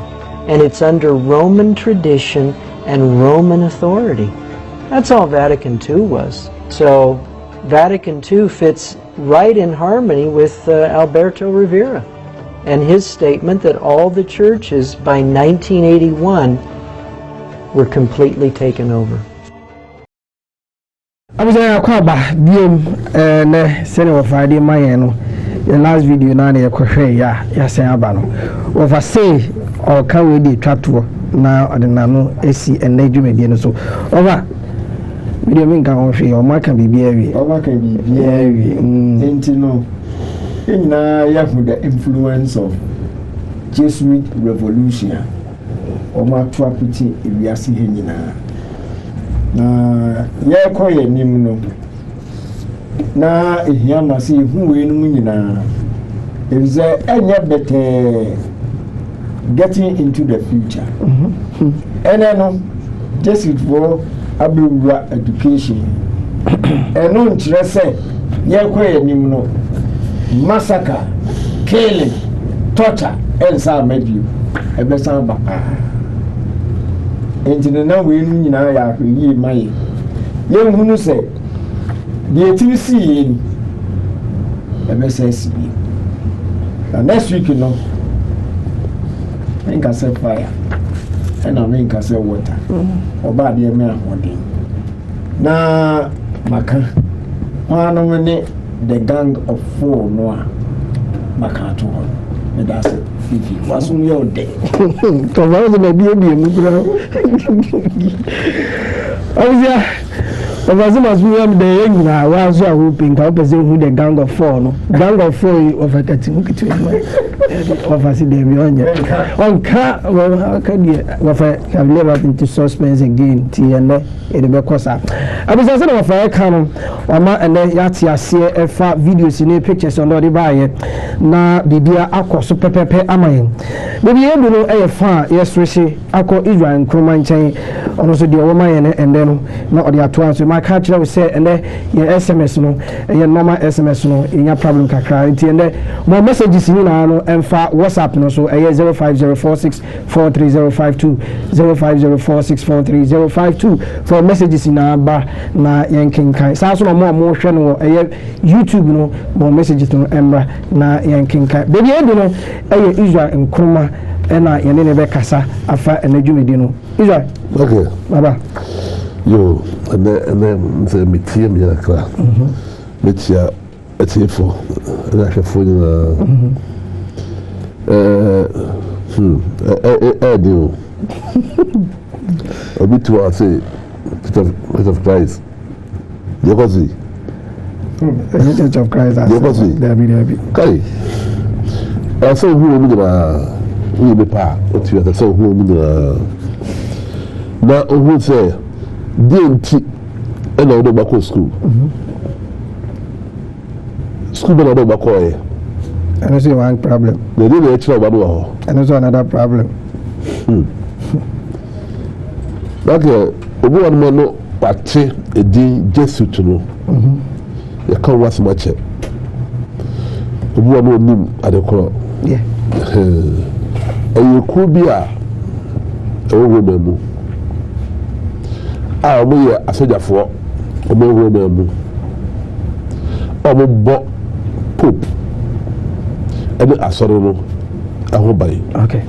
And it's under Roman tradition and Roman authority. That's all Vatican II was. So Vatican II fits right in harmony with Alberto Rivera and his statement that all the churches by 1981 were completely taken over. I was there Friday my the last video na na yakɔhwɛ ya sɛn aba no oversay or can we dey twatwo na adenano esi ena dwumedie no so over video min kan on hwɛ o ma kan bibia wi enti no nyina ya hu the influence of Jesuit revolution o ma to apiti ewiase he nyina na ya koye nim no na ehia ma se hu we no nyina ebize enye better getting into the future no Jesuit for abewura education eno nkyerɛ sɛ yɛkɔ nim no massacre killing torture ensa medio ebesan ba enti na we no nyina ya ahwe mai yɛhunu sɛ the TC in MSSB. Next week, you know, I think I said fire, and I think I said water. Or bad, dear man, one day. Now, Maka, one minute, the gang of 4 Noah, Maka to her. And that's it. Fifi, what's on your day? So, why was the baby? Overseas William the England was whooping who the gang of 4 no gang of 4 of a cutting overseas the on car have never been to suspense again TN in the Becosa. I was also of a canon and then Yatia see videos in pictures on the buyer na Bibia Aqua Super Pepe Amain. Maybe you know a far yes, Rishi Aqua Israel and Croman chain, also the woman and then not the twins. na catch we say and your SMS no your normal SMS no in your problem kakra nti and more messages ni na no emfa WhatsApp no so 0504643052 0504643052 for messages na ba na yankinkai sa so no mo hwe no YouTube no more messages no emra na yankinkai baby edu no Israel nkroma ena yene ne be kasa afa enadwumedi no Israel okay baba yo and say metie me akra metia etifo na hwefo ni do a bit to say Church of Christ Yokozi Church of Christ Yokozi there be kai so who me we be pa what you so who me na who say DNT and all the back school school na do back e and also one problem they dey actually about and also another problem okay obu wan mo no pate edin Jesuits no ya kan was much obu wan no nim adekoro yeah ayoku bi a ewo memu a mo ye asojafo omo ewo memu omo bo pope ene asoro no aho bai okay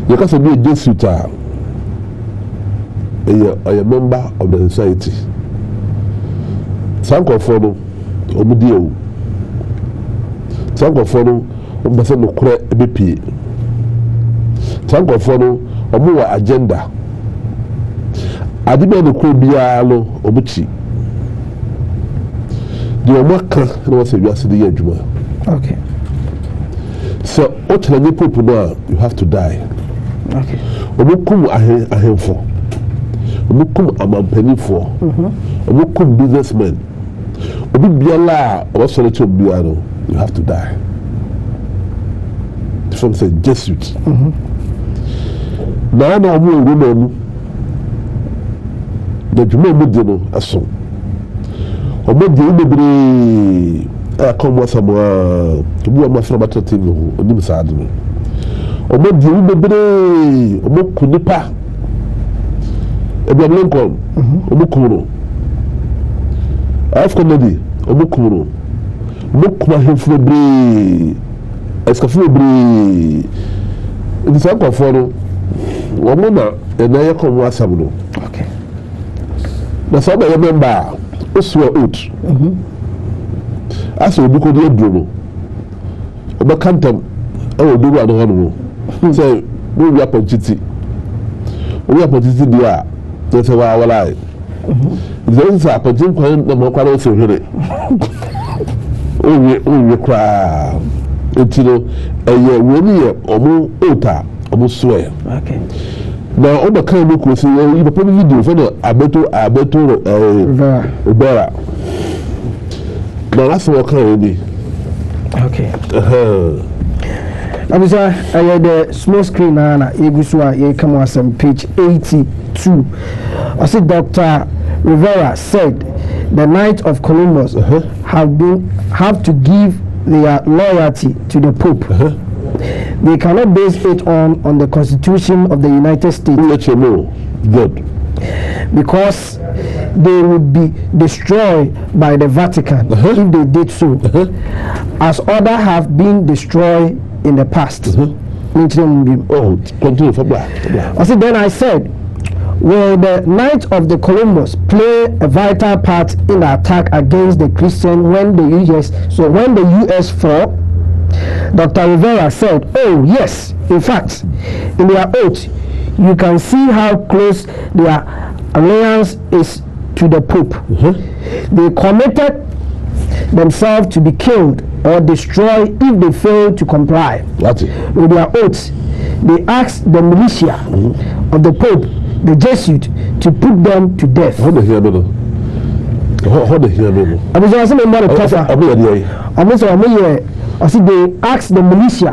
you can say be Jesuit a a member of the society sanko for no omo die o sanko for no omo se no kure ebepie sanko for no omo wa agenda adibe no kure bia lo omo chi di omo kan no wa se wiase de adwuma okay so o challenge people now you have to die okay omo kum ahemfo omo kum amampanifo omo kum businessmen obi biala o soro to bia no you have to die from say Jesuits na omo ewu na mu the dwuma mu de no aso omo de bebre come was some obi o ma from battle TV ho onim saade no omo de bebre omo kunipa Abraham Lincoln omo kuro African lady omo kuro omo kuma hefo bebre escafo bebre in some of no omo na na ye come wasam no okay na so ba ye member osua oat aso obi ko de duro oba kantam e wo duro ado hono say we wi apotiti dia tete wa walai then sa apotin kwan na mo kwara so hwere o kwa etiro eye woni ye omo ota omo soe okay na oba kan mo ko se yi papa video for no abeto Ubera na last work already okay Abisa the small screen na egusua ye come on page 82 I said Dr. Rivera said the Knights of Columbus have to give their loyalty to the Pope. They cannot base it on the Constitution of the United States. Let you know. Good. Because they would be destroyed by the Vatican if they did so, as others have been destroyed in the past. Oh, continue for black. Then I said, will the Knights of the Columbus play a vital part in the attack against the Christians when the US fought? Dr. Rivera said, oh yes, in fact, in their oath, you can see how close their alliance is to the Pope. They committed themselves to be killed or destroyed if they fail to comply with their oaths. They asked the militia of the Pope, the Jesuits, to put them to death. Hold the here, brother. Hold the here, brother. I was asking about the tougher. I said they asked the militia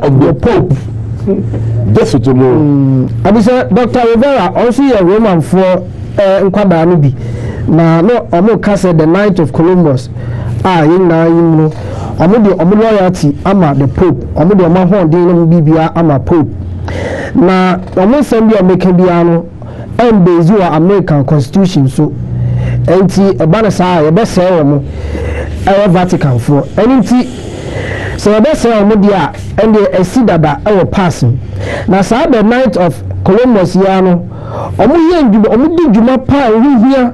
of the Pope. Jesuits to know. I said Dr. Rivera also a Roman for Nkwadanibi. na no omo ka say the night of Columbus yin na yin no omo loyalty ama the Pope omo de omo hondin no bibia ama Pope na omo sem bia make bia no and based on American Constitution so enti eba na saa ye be say omo Vatican for enti so ye be say omo dia and the esidada e passing na saa the night of Columbus ya no omo ye ndwuma omo di dwuma pa ehia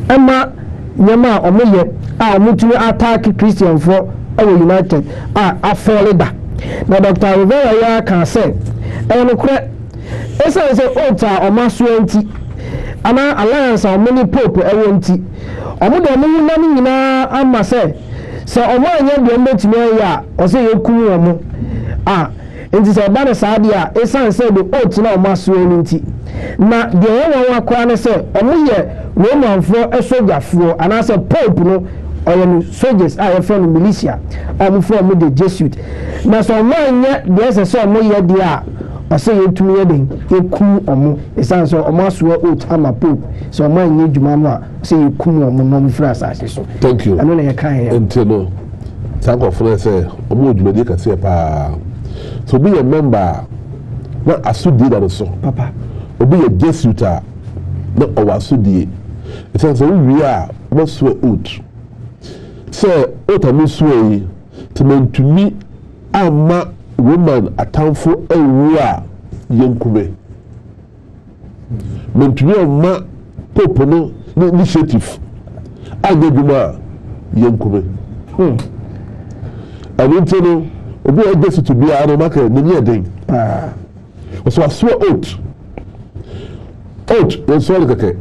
ama nyama omo ye omo tumi attack Christian for our United afolida na Dr. Rivera ya kan say no kure esa say ota omo so enti ana alliance omo ni Pope enti omo de omo na nyina ama say omo anya de omo tumi ya o say yekumu omo enti say ba na saade esa say the oath na omo so enti na de won akwa ne say omo ye Roman for soldier for and as a Pope no or soldiers are from militia from the Jesuits. Now so man there's a so mo ye dia or say you to me den e kum omo e san so omo so oath ama Pope so man nye djuma no say you kum omo no fra asase so. Thank you. I know na kan here until no thank God for say omo djuma dey can say pa so be a member na asudi that so papa obi a Jesuit na owasudi it says we are most oath so oath amuswe to mentumi ama woman atamfo awua yenkube mentumi ama Pope no initiative ageduma yenkube abintino obi a Jesuit bi a no maka ni eden so aswe oath so keke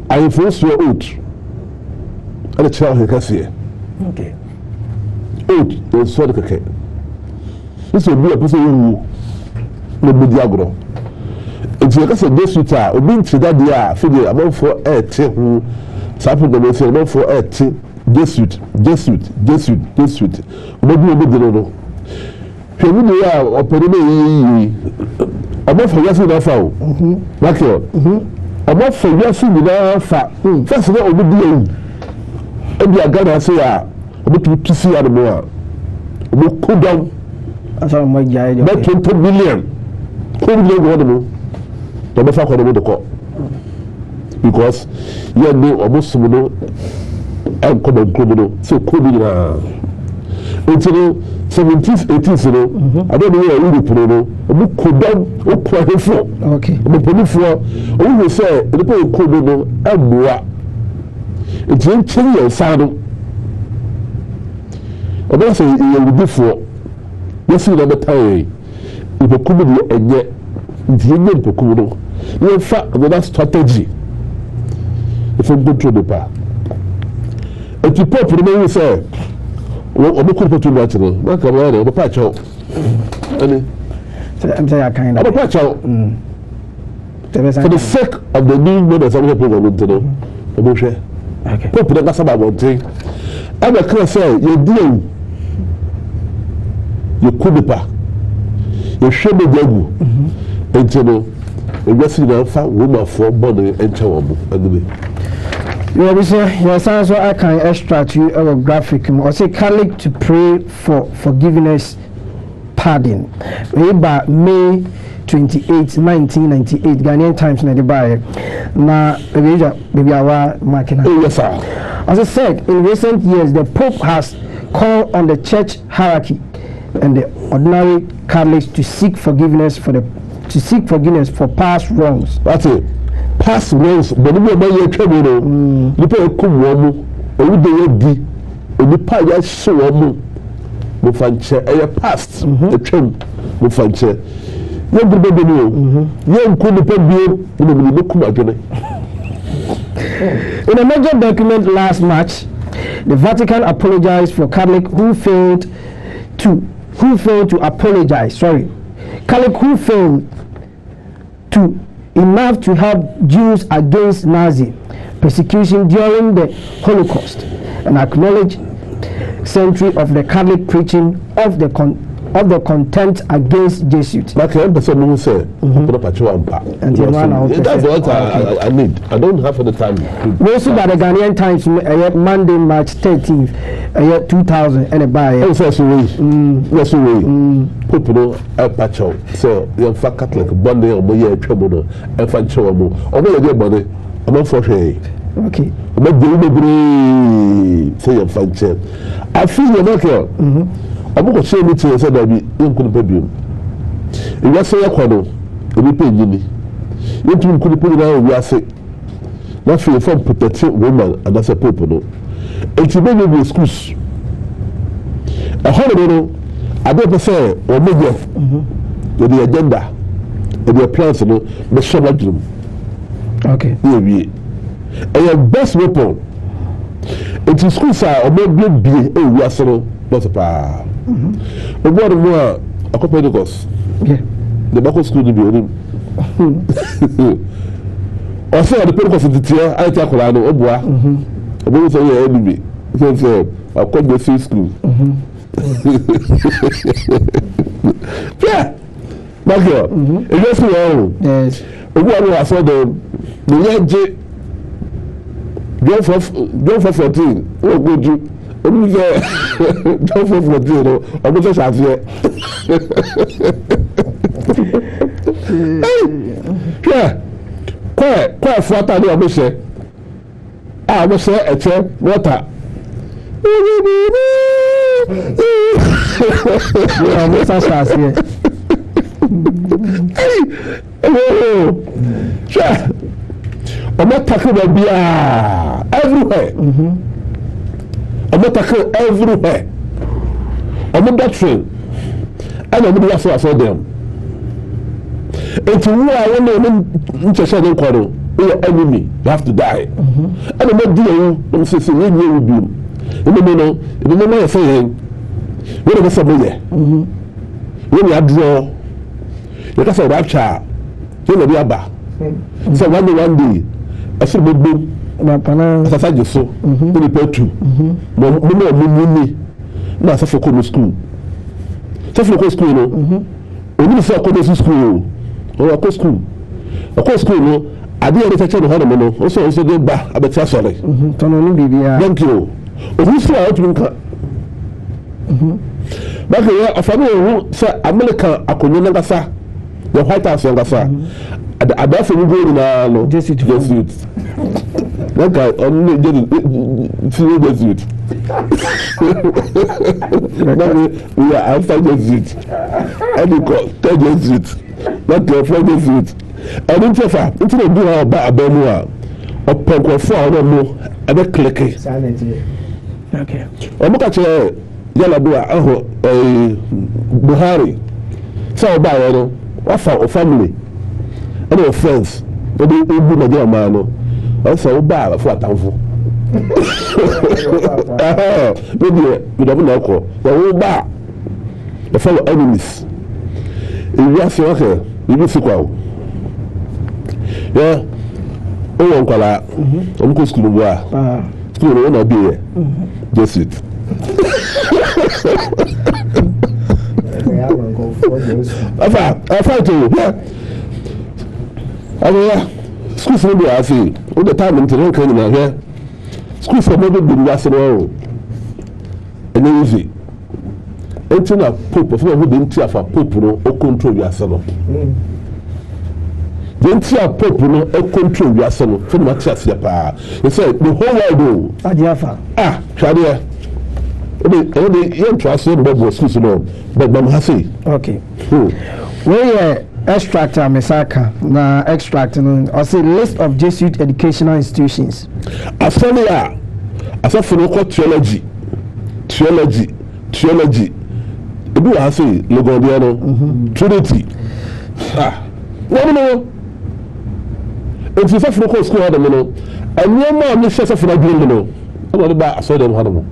I force your oath and a child who can see okay oath is so keke this will be a person who no be diagro it's like a Jesuit obi ntida dia fide among for who sample the say among for Jesuit obi no Pemi de ya opere na yi omo fa yasi na fa o makio omo fa yasi na fa first na obi di ewu ebi aga na say ya obi tu si ya mo a obi kudam asa mo jai de 20 billion ko bi go do to be fa ko do ko because you know omo sumu no en ko do ko do so ko bi na until 17th 18th no I don't know where we put no obi kodam okwahefo okay obi polifo obi say the people kodo no aboa etin chen ye sado obi say ye wudifo yesi na betai ibe kumu de enye ndiye ibe kumu no ye fa another strategy if you control the power eti Pope no say omo ko petu ba chiro na ka ba omo pa chawo ani I'm saying I kind of omo pa chawo for the sake of the new members of the program ntino omo hwe okay Pope na kasa ba bonte e be kra say ye die ye kudipa ye hwe be jagu ntino e gwasi na fa woman for body enche wo mo adube you will say your son so I can extract you our graphic or say Catholic to pray for forgiveness pardon by May 28 1998 Ghanaian Times na the buy na baby our marking yes sir as I said in recent years the Pope has called on the church hierarchy and the ordinary Catholics to seek forgiveness for past wrongs. That's it. Past wrongs, but we are here trouble. You pay a come woman, or we do di, and the past is so woman. We find chair, a past, the trend, we find chair. Young baby, young couldn't pay you, you look at In a major document last March, the Vatican apologized for Catholic who failed to apologize. Catholic who failed to enough to help Jews against Nazi persecution during the Holocaust and acknowledge century of the Catholic preaching of the of the contempt against Jesuits. But I understand what say. And that's what I need. I don't have the time. Also by the Ghanaian Times, Monday, March 13th, 2000, and a buy. That's the way. People are patch out. So you're fat Catholic, Bunday or Moya Trouble, and find Chomo. Or will get money? I'm not for sure. Okay. But the say you're fine. I feel you're not here. I'm going to say it to you that we couldn't pay you. If you say a corner, you pay Jimmy. You couldn't put it out, we are sick. Not for your phone, protective woman, and that's a people. It's a baby with schools. A holiday, I don't say, or media, with the agenda, with the plans, the shovel room. Okay. And your best weapon, it is school, sir, or maybe be a wassail, not a power. But what more, a couple of us. The Bako school to be on him. Also, the purpose of the tier, I take on a boy. I won't say your enemy. I'll call the free school. Yeah, my girl, it goes well. Yes. What I saw the young go for 14. Oh, good you. Go for 14. I'm just out here. Yeah. Quite for that, I will say. I will say a chair, water. I'm just out here. Sure. I'm not talking about everywhere. I'm not talking everywhere. I'm not doctrine. And I'm not for them. It's who I want to say them quarrel. Your enemy, you have to die. And I'm not doing you. I'm saying we will be. You know, you're saying, what is somebody? When you draw, you can say rapture. You know the Abba. So one day, I said, boom, as I said, you so, you pay two. Money, no, so for school. So for school, no. When you say I school, or I school. I go school, no. I didn't touch on the money. Also, go back. I bet you sorry. Thank you. Who saw out to back here, a family who said America, a Kunyanagasa, the White House, and I bet you go in Jesuits. That guy only did Jesuits. We are outside Jesuits. And you call Jesuits. Not your friend Jesuits. And in Jaffa, into the do about a Benua or Ponko for a bit clicky. Okay. I'm not a yellow Buhari. So, by a family and friends. Maybe you do my dear man. Also, bad for a townful. Maybe we don't know. The whole bar, the fellow enemies. If you are so, you will see. Yeah, oh, I'm going to school. School will not be here. Jesuit. I fight to you. Yeah. School for me, I see. All the time until I'm coming out here. School for me, be last row. And easy. Until a pope, before we didn't tear for pope, or control yourself. Don't see a pope, no, a control yourself from what you say. You say the whole world. Shadia. The young trust in Bob was but Bamhasi. Okay. Where extract Mesaka, na extract, or say list of Jesuit educational institutions. As for theology. If you are saying Logodiano, Trinity. No. It's a for school, and no more missions of Nagino. I'm not about a sort of animal.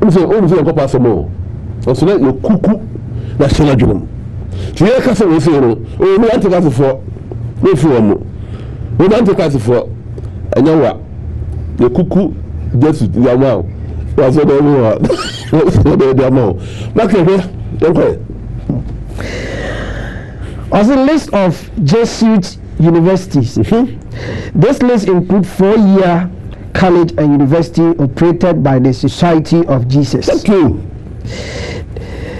I'm saying, oh, you go more. So let you cuckoo, national drum. So your castle will say, oh, we want to cast for no few. We want to cast for, and you know what? The cuckoo gets it, you are now. What's the name? What's the name? Okay. As a list of Jesuit universities, this list includes 4-year college and university operated by the Society of Jesus. Thank you.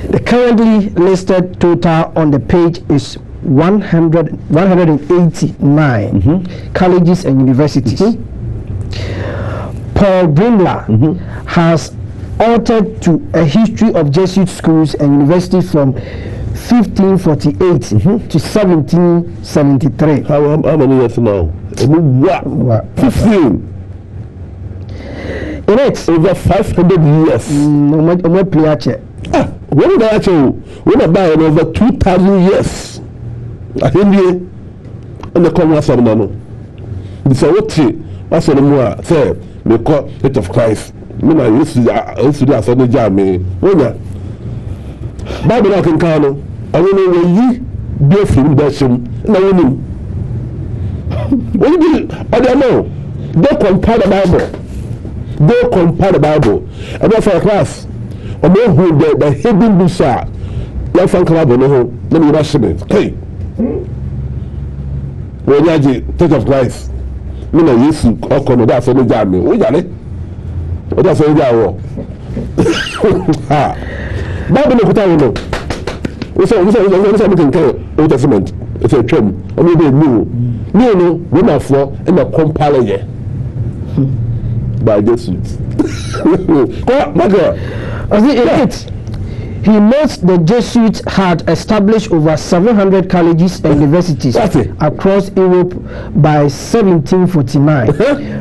The currently listed total on the page is 189 colleges and universities. Paul Brimler has authored to a history of Jesuit schools and universities from 1548 to 1773. How many years now? 15. In it, over 500 years. When they actually, when I buy over 2,000 years, I think you and the Congress of Nano. This is what's the more say, we call it of Christ. When I used to do a Sunday jam, when I Bible I can count, I don't know when you be from Dasham, no one. When you I don't know, don't compare the Bible. Don't compare the Bible. And that's for a class. Or who the hidden busa, young fan club, no, let me rush it. Hey, when you take of Christ, you know, you see, or come that's only jammy. We got it. What that's only our Bible, no, we say, something Old Testament. It's a term, or maybe new, we're not for and a compile by Jesuits. My God. He notes the Jesuits had established over 700 colleges and universities across Europe by 1749,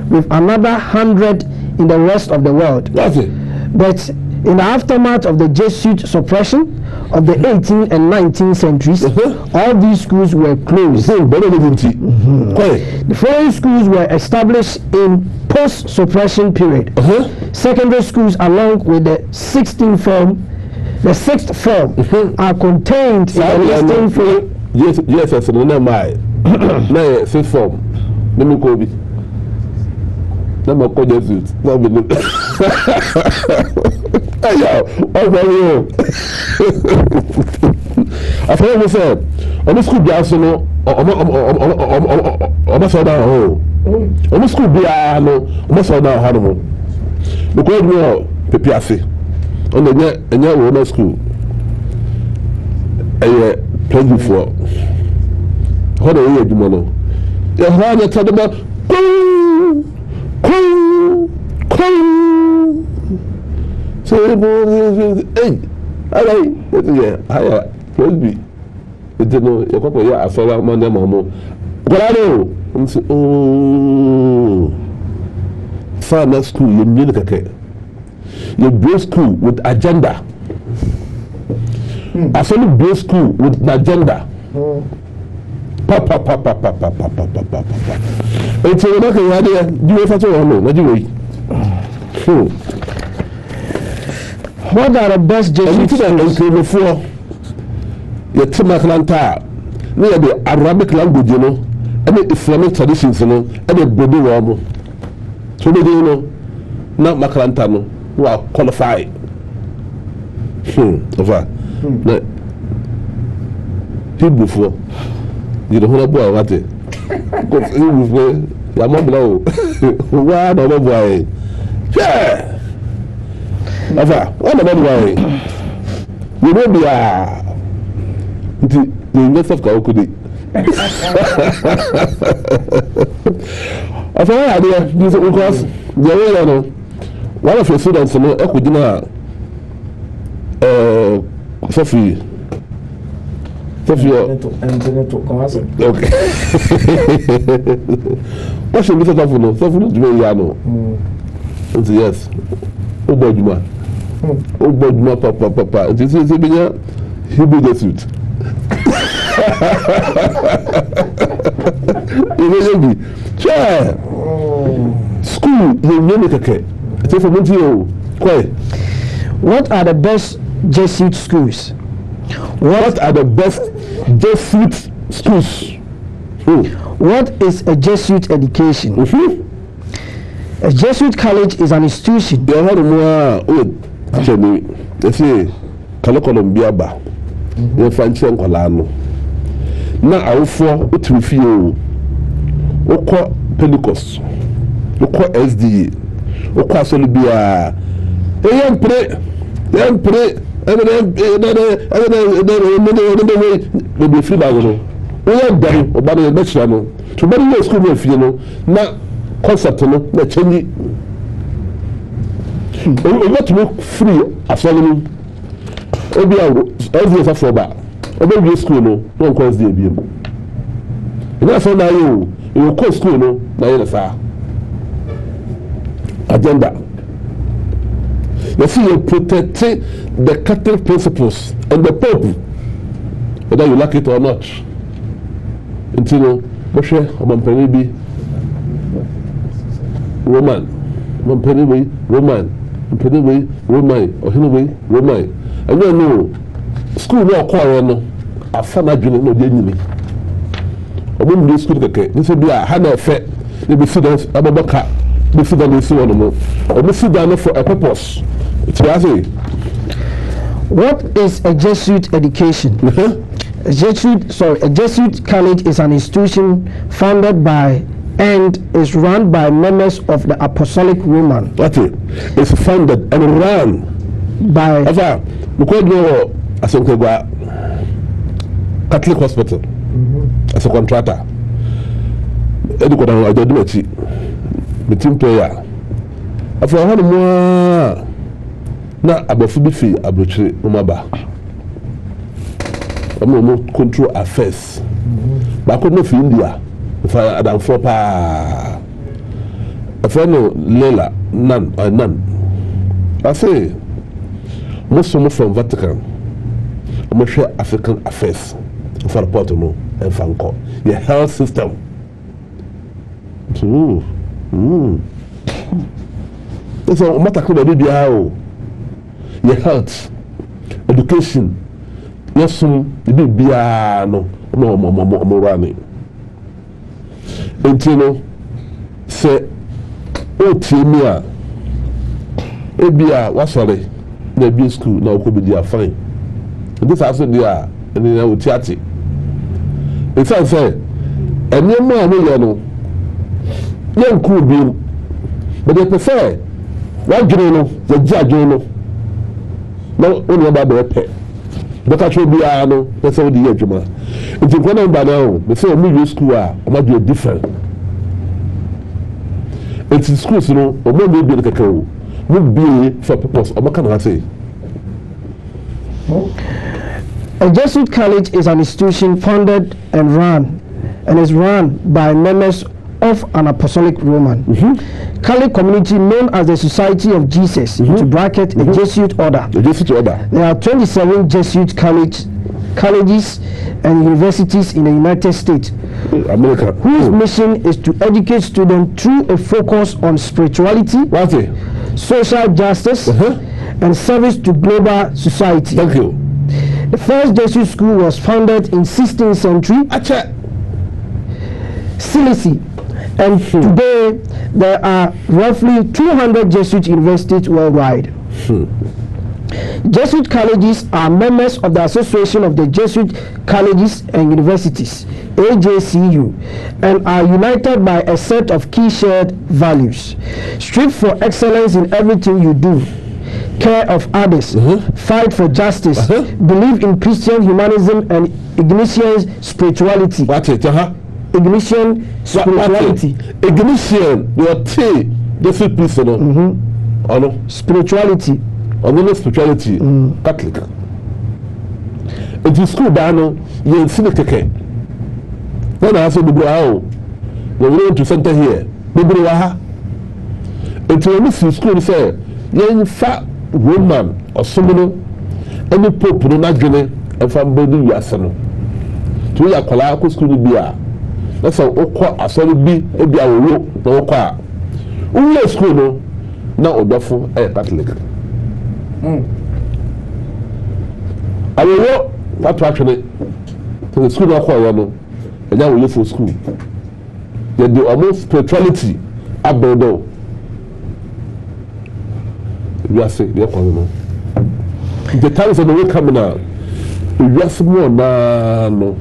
with another 100 in the rest of the world. But in the aftermath of the Jesuit suppression of the 18th and 19th centuries, all these schools were closed. The following schools were established in post-suppression period. Secondary schools, along with the 16th form, the 6th form, are contained in the listing for. Yes, I said, no, my 6th form. Let me go. Let me call Jesuits. I forgot said, on the school bias, no, almost all down. On the school bias, no, almost all down. Hano, because we are Pepiasi on the net school. I played before. What are you doing? You're hard to talk about. So, hey, alright, yeah, please be. You know, you're going to I saw that man, Mamo. But I know, Father school, you need a cake. You build school with agenda. I saw you build school with an agenda. Papa. It's a look at the do you have to know? What do you What are the best Jesuits before? Your Timaklanta, near the Arabic language, you know, and the Islamic traditions, you know, and the Bodi Wabo. So they know, not Maklantano, who are qualified. Over. People before. You don't know about what it. Because you will your mom blow. Why no boy? Yeah. Ava, what about why? You know be the next of Kaukudi. I thought I did this because one of your students know Ekudina Sophie. Okay. What should we say for no? So for no, yes. Oboduma, papa. This is a Hebrew Jesuit. Sure. School, you name it okay. It's for Montio. What are the best Jesuit schools? What are the best Jesuit schools? What is a Jesuit education? A Jesuit college is an institution. They had more actually they say Colombia ba. They find some colano. Now I for utufio. Oko Pentecost. Oko SDA. Oko Solibia. They pray. And then be free by no. We are done about the next channel. To be in school if you know. Now concept no na change. We want to look free as well. Obi a for ba. Obi school no course dey bi. Na so na you go school no na you say agenda. You see, you protect the Catholic principles and the Pope, whether you like it or not. Until Moshe, Roman, or Roman. And you know, school no acquire no, a fan of no enemy. A woman school, this will be a hand of fair, they be students, Ababaka, be students, or be students for a purpose. What is a Jesuit education? A Jesuit college is an institution founded by and is run by members of the Apostolic Roman. What is? It's founded and run by Catholic Hospital as a contractor. Na abofu bi fi abrochire umaba omo control affairs ba ko no fi India fa adam for pa afa no lela nan I say most from Vatican omo share African affairs for report no and fanko your health system so matter ko be bia o your health, education, yes, no running. And you know, say, oh, Timia, Abia, what's sorry, the B school now could be their fine. And this also they are, and then I would chat it. It's all say, and no more, no, young cool bill, but they prefer one journal, the judge journal. No, only about the pet. But actually, be I know that's all the edge. If you go on by now, they say, maybe school are be different. It's in schools, you know, or maybe the cacao would be for purpose. Or what can I say? A Jesuit college is an institution founded and is run by members of an Apostolic Roman Catholic community known as the Society of Jesus, to bracket a Jesuit order. The Jesuit order. There are 27 Jesuit colleges and universities in the United States, America, whose mission is to educate students through a focus on spirituality, social justice, and service to global society. Thank you. The first Jesuit school was founded in 16th century, Sicily, and today there are roughly 200 Jesuit universities worldwide. Jesuit colleges are members of the Association of the Jesuit Colleges and Universities, AJCU, and are united by a set of key shared values: strive for excellence in everything you do, care of others, fight for justice, believe in Christian humanism and Ignatian spirituality. Ignatian spirituality. Ignatian, your tea, the sweet piece, spirituality. Spirituality, Catholic. It is school bano, you see the keke. When I said the bro, we went to center here. The bro, and to miss school say, young fat woman or someone, any pope no not gene and from body yasano. To ya kola school bia. That's how okwa asori bi ebi awo no okwa. Uwe school no na odofo Catholic. I will not to actually to the school of Koyano, and now we live for school. They do almost spirituality up there. we are saying we are coming. The times of the way coming out, we are more no,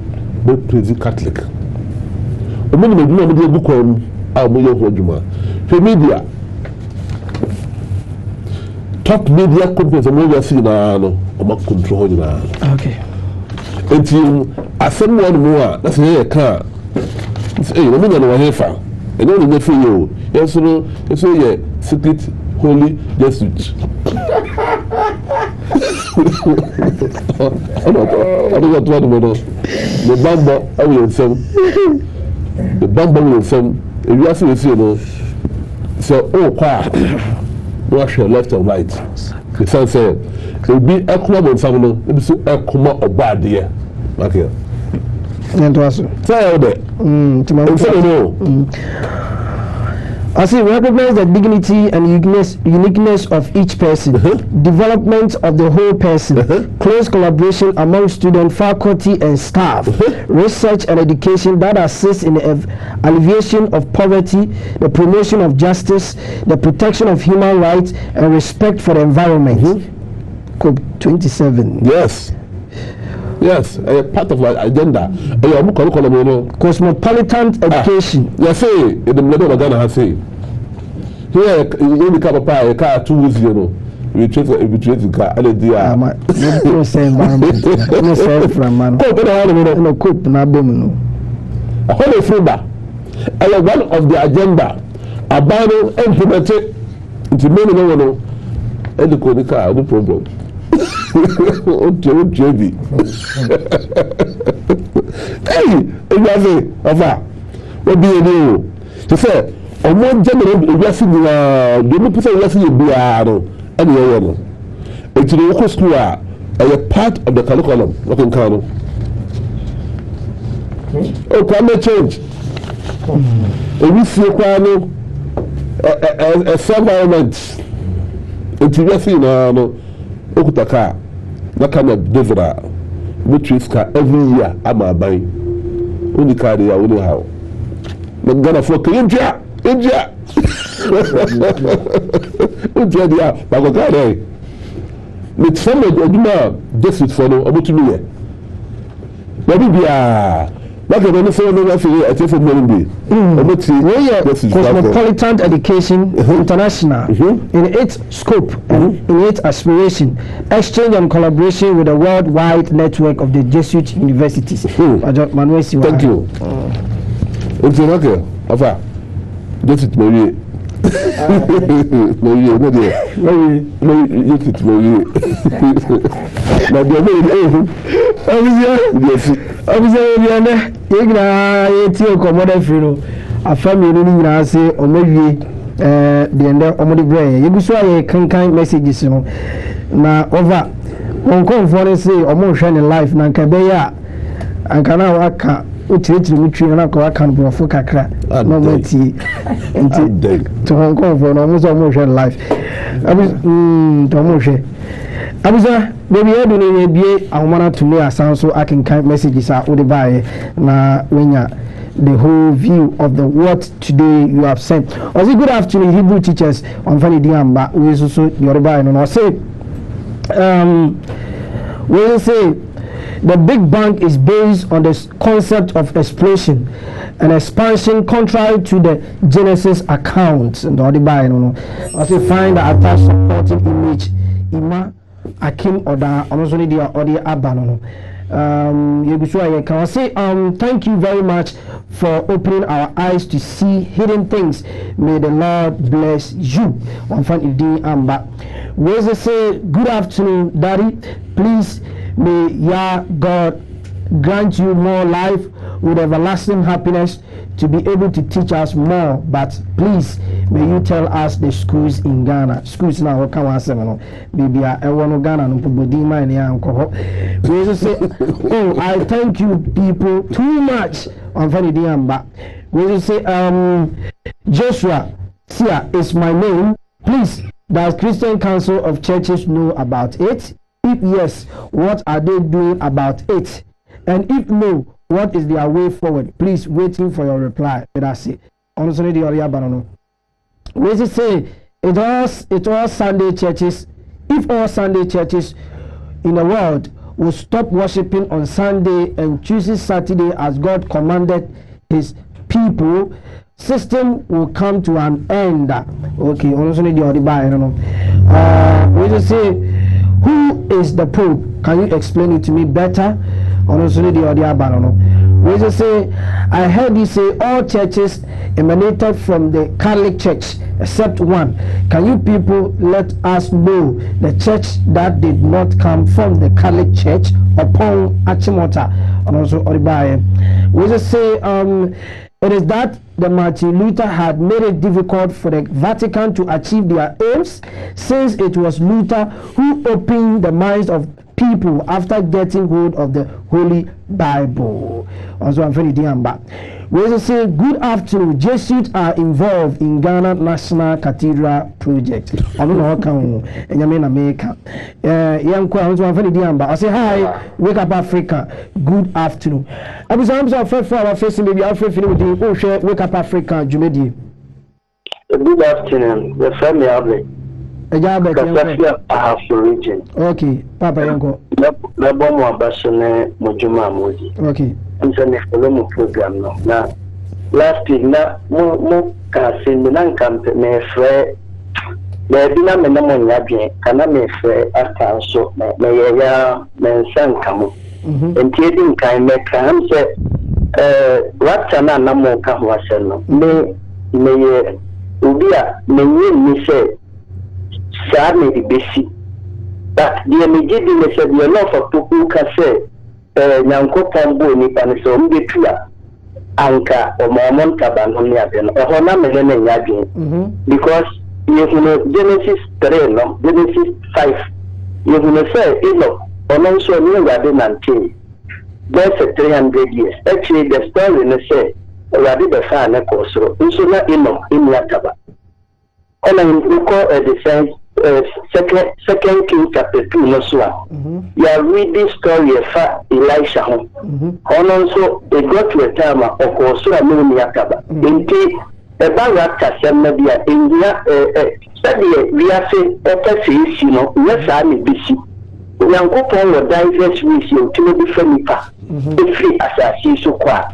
but please Catholic. The minimum you know the book on our Juma. The media, top media companies are more seeing no, about control now. Okay. Until as someone more, that's a car. Hey, the minimum one here for. And only the for you. Yes, no, it's a secret holy Jesuits. I don't know what the Bamba will send. The Bamba will send. If you ask me, you know, so oh, quiet. Wash your left and right. The son said, it will be a club on some of them, a comma or bad dear. Okay. And to us, say there. I say recognize the dignity and uniqueness of each person, development of the whole person, close collaboration among students, faculty, and staff, research and education that assists in the alleviation of poverty, the promotion of justice, the protection of human rights, and respect for the environment. Code 27. Yes. Yes, part of my agenda. Cosmopolitan education. Yes, say in the middle of Ghana, I say. Here, in the car, a car 2 weeks ago. We trade the car. I did. No same man. No same from man. No cope na bemu. A whole fiber. And one of the agenda about implemented into many no and the car, no problem. JB. Hey, what be a deal? To say, on one general, yes, you are the person yes, you be and you it's the local school are a part of the curriculum. What in Kano? Oh, climate change. If we see a environment, it's yes, you know. Okutaka, that kind of deliver, which is every year. I'm a buy. Only carry only how. But Ghana for India. India, but okay. With some of the Jesuits for no about to me. Maybe be like a phone, I think for many. Cosmopolitan education international in its scope and in its aspiration, exchange and collaboration with the worldwide network of the Jesuit universities. Thank you. It's okay. Enfin, Jesuit maybe. Maybe. A family ni say omewie the end omode brain yeguso aye kankan messages no na over won confone say omo hwe ne life na nka be ya anka na waka otiretire mutwi na ka waka no brofo kakra no mati enti to won confone no so omo hwe life abi to omo hwe abuza baby edu ni bie ahomana to me asanso akenkan messages a ode baaye na wenya the whole view of the what today you have sent. Also, good afternoon, Hebrew teachers on Fanny Diamba. We also Yoruba and I say, we will say the Big Bang is based on the concept of explosion and expansion, contrary to the Genesis account. And the also find the attached supporting image. Ima Akim Oda, almost only the audio Abanono. Thank you very much for opening our eyes to see hidden things. May the Lord bless you. We say good afternoon, Daddy. Please may Yah God grant you more life with everlasting happiness to be able to teach us more. But please, may you tell us the schools in Ghana. Schools now come on seven. Maybe I want to Ghana no Pobodima and Yanko. We just say, oh, I thank you people too much on Fanny Diamba. We just say, Joshua Sia is my name. Please, does Christian Council of Churches know about it? If yes, what are they doing about it? And if no, what is their way forward? Please, waiting for your reply. That's it. Honestly, the Oria Banano. We just say, it all Sunday churches, if all Sunday churches in the world will stop worshiping on Sunday and choosing Saturday as God commanded his people, system will come to an end. Okay, also need the other by, I don't know. We just say, who is the Pope? Can you explain it to me better? Also need the other, I don't know. We just say, I heard you say all churches emanated from the Catholic Church except one. Can you people let us know the church that did not come from the Catholic Church upon Achimota? And also Oribaye. We just say it is that the Martin Luther had made it difficult for the Vatican to achieve their aims, since it was Luther who opened the minds of people after getting hold of the Holy Bible. Also, I'm very diamba. We also say, good afternoon. Jesuits are involved in Ghana National Cathedral Project. I don't know how come. And I mean, America. I'm very diamba. I say, hi, Wake Up Africa. Good afternoon. I was afraid for our facing maybe Alfred with the Wake Up Africa, Jumedi. Good afternoon. The family Albert. Region. Okay, Papa Yanko. Nabomo abasone mojuma moji. Okay. I'm saying the program now. Now, last week na mo kasi minan kampe me fre. Me bina me na mo nyabien kana me fre aka so me ya me nsan kamo. Enti edi nkan me kan say rapta na mo ka ho asel no. Me ye obi a me ni say saa me di besi. But the immediate said the enough of people can say nyanko pambo ni paniso mbetua anka o momon kabano ni aben o hona menene nyadwen because you know Genesis 3 no Genesis 5 you know say ono so ni ngade nante there's a 300 years actually the story no say ngade be fa na kosoro nso na imiataba ona you call the sense second King chapter 2 no so you are reading story of Elisha also it got to a time of course so no yakaba inti about that kasem bia india study we are say office you know yes I me bisi yankopon wo diverse ways you to be famipa free asasi so kwa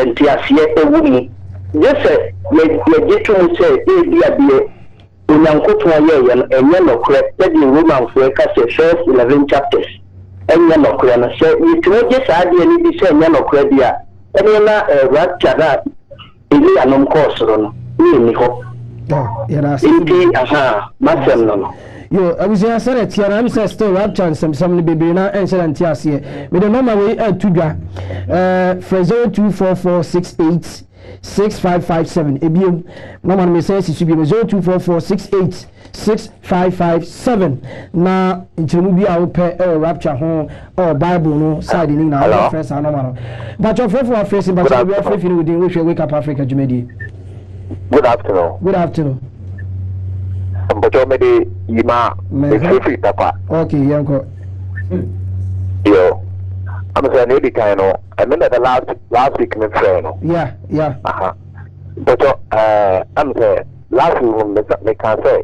entiasie ewumi just say me get to say bia Unyankopon ye enye nokre the Roman for first 11 chapters enye nokre na say you just add any bi say enye nokre dia enye na rapture that ili anom course no ni ho inti aha masem no yo abusia sere tia na mi say still rapture some ni bebe na ense anti ase me the normal way tudwa 024468 6557 ebiem na man me say sisu bi 024468 6557 na nchemu bi a wo pe rapture ho Bible no side ni na reference anoma but your friend for facing but we are free within we Wake Up Africa Jumedi. Good afternoon. Good afternoon. Mbojo mede yima me free papa. Okay, yanko. Yo. I'm saying maybe kind of I remember the last week in friend. Yeah. But I'm saying last week me can say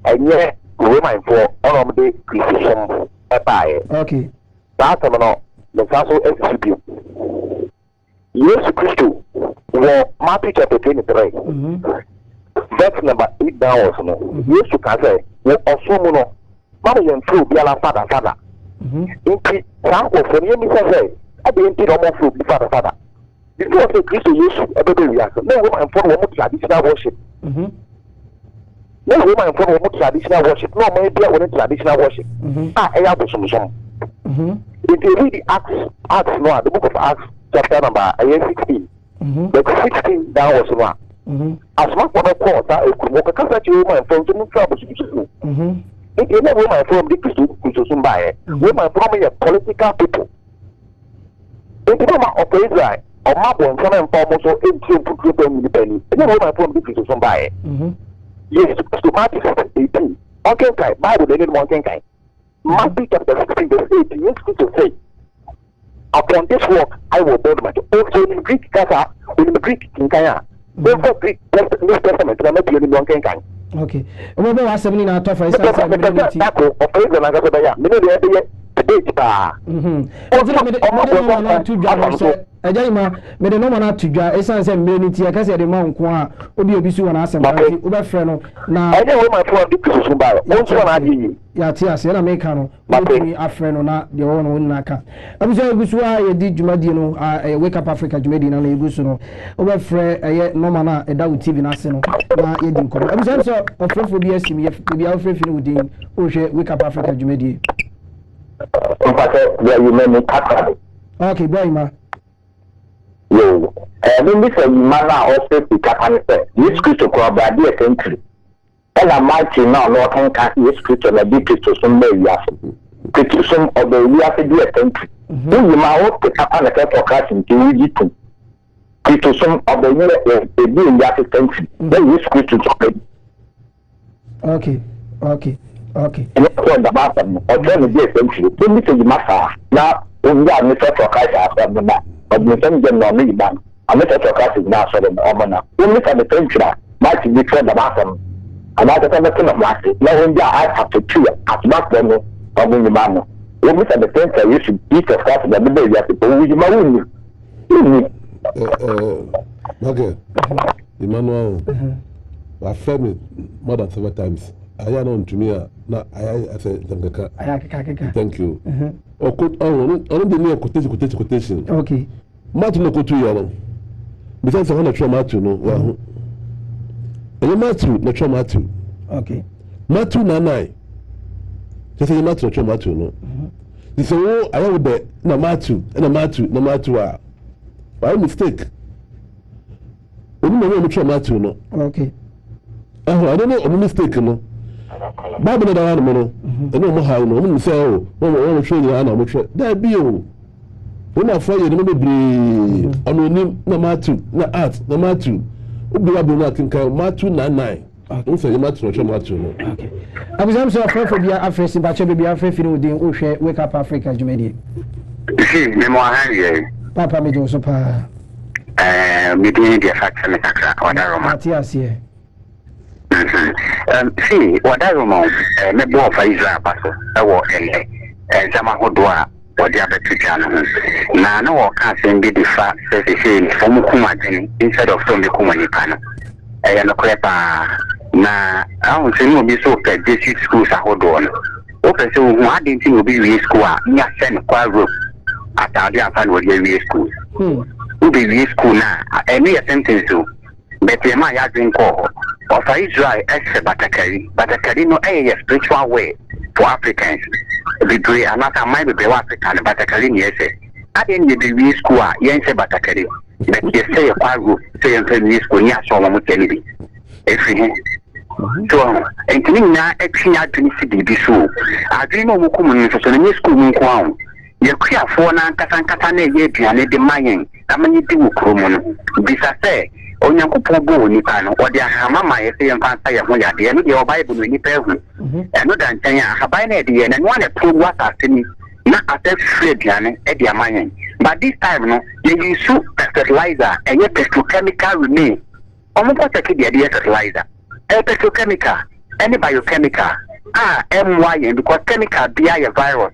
and yeah Roman for on the Christian empire. Okay. That time no the also execute. Yes Christo well Matthew chapter 23. Verse number 8 down also no. Yes you can say we also no mama yen true be ala father. Inti sanko for me say I be inti no more food father. Because the Christian use every reaction. No woman for one traditional worship. No woman for one traditional worship. No man be one traditional worship. I have some. If you read the Acts no, the book of Acts chapter number 16. But 16 down was one. As much for the court, I could walk a cassette woman from some trouble. If you know woman from the Christian by woman from a political people. If you know of Israel, or map on some and almost 18 put independent. You know woman from the Christian by yes, to Matthew 18. Okay, Bible, they need one thing. Matthew chapter 16, verse 18, yes, to say, upon this work I will build my church. Also in Greek, in the Greek, in Kaya, Don't forget New Testament, I'm not really one can. Okay. We have 70 now to find something. Ejayima me de no mana tudwa esan se mmeniti ya kase de ma nko a obi su wana asem anti wo be frɛ no na I don't want my phone to so ba won so na adi ya ti ase na me ka no obi afrɛ no na de wo no na ka abuso egusu a ye di dwumadi no Wake Up Africa dwumadi na egusu no wo be frɛ eye no mana eda wo TV na ase no na ye di nko abuso so ofrefo bi asim ye bi afrefi no wudin o hwɛ Wake Up Africa dwumadi okay boy ma yo me say man na also to captain say this Christo ko abade e country ela mighty now no kan ka this Christo na big Christo so me ya Christo so obo wi afi de country you ma o to captain na for class in the Egypt Christo so obo wi e bi ya afi country then this Christo so okay and it's all about them or then the country to me say massa na o ya ni for class after na Obmission no me ban. I met a class is now so the Omana. You look at the country, might be friend about them. And I don't know about it. No one I have to chew at back then of the man. You look at the country, you should eat a class of the baby at the with my okay. Emmanuel, I felt it more than several times. I know to me, I said, thank you. Or could only near quotation. Okay. Much no to you. Besides, I want to try Matthew. No, Matthew, no try Matthew. Okay. Matthew, Nanai. Just say Matthew, try Matthew. No. They say, oh, I have the no Matthew, no Matthew. By mistake. Only no try Matthew. No. Okay. I don't know, a mistake. No. Bible da wan no no mo ha no mo say o mo show you ana mo try da bi o na fa ye no bebre anonim na Matthew na art na Matthew obi wa bi na kinka Matthew 9 o say Matthew no Matthew no okay abusam so for bia afresi ba che bia afrefi no din o hwe Wake Up Africa dwumadi me mo ha ye papa me jo so pa me din dia fact me kakra wada roma Matias here see what I remember me bo fa Israel paso e wo ele zama hodoa wo dia betuja no na no wo ka sen bi difa say fomu kuma den instead of to me kuma ni pano e no krepa na ahun se no bi so pe Jesuits schools ahodo no o pe se wo ade nti no bi wi school a nya sen kwa rope atade afa no wi school o bi wi school na eni ya sentence so but ma ya drink ko of Israel as Batakari no a spiritual way for Africans. The degree and not a mind be African Batakari yes. I didn't need the school, yen say Batakari. But you say a quadru, say in school, yes, so I'm telling you. So, and killing now, actually, I didn't see the show. I dream of Mukuman for the new school in Kwan. You clear for Nankatane, Yapian, the Mayan, I mean, you do Krumon. This I say. Onyankopon bo ni pa no ode ahama ye se yemfa sa ye ho ya de no de Bible ni pa hu eno da ntan ya haban na de ye na no na pro wata sini na ate frediane e de amayen but this time no ye use fertilizer and ye petrochemical remain omo pata ke de fertilizer petrochemical any biochemical MY because chemical bia ye virus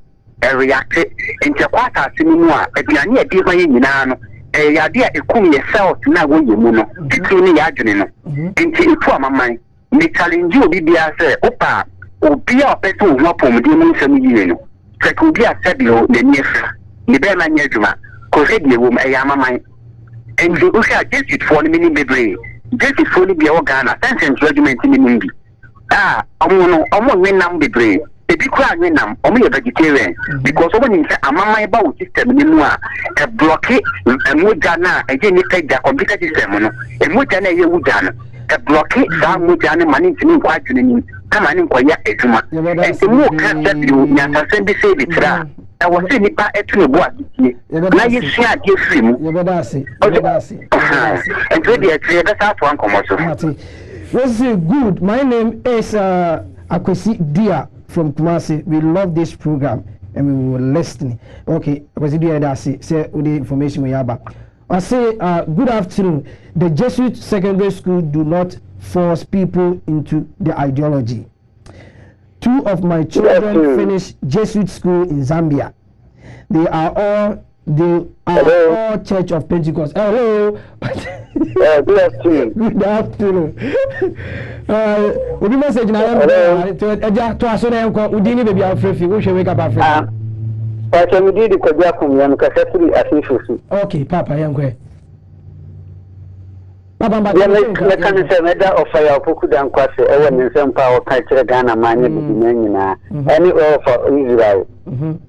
react into kwata sini mu a aduane e de ho ye nyina no ya dia ekum yourself na wo yemu no titiri ni ya adwene no enti ifu amaman me challenge obi bia say opa obi a peto ho pomde mu nsam yiye no se ko bia sebio na niefa ni be na nya adwuma ko se die wo ya amaman enti o sha Jesuits for ni bebre Jesuits for ni bia o Ghana sentence regiment ni mbi omo wenam bebre ebi kura nwenam omo ye vegetarian because omo ni say amama ba wo system ni mu a e block emoja na e je ni pega computer system no emoja na ye wuja no e block da moja na mani ntini kwa adwene ni kama ni kwa ya eduma e mu ka da bi nya sase bi se bi tra e wo se nipa etu ne bo aditie na ye sua ade free mu ye beda ase and so the three that out one commercial was good. My name is Akwesi Dia from Kumasi. We love this program and we will listen. Okay, Akwesi Dia say the information we have. I say, good afternoon. The Jesuit secondary school do not force people into the ideology. 2 of my children finished Jesuit school in Zambia. They are all Church of Pentecost. Hello. Good afternoon. Good afternoon. We message now. To us on enko udini baby afrefi. We should wake up Africa. Papa we did ko dia kum yan ka setri asifusu. Okay, Papa yankwe. Papa mba. Ya kan se meda offer ya opoku dan kwase e won nsem pa o ka kire Ghana manye bi nyina. Any offer Israel.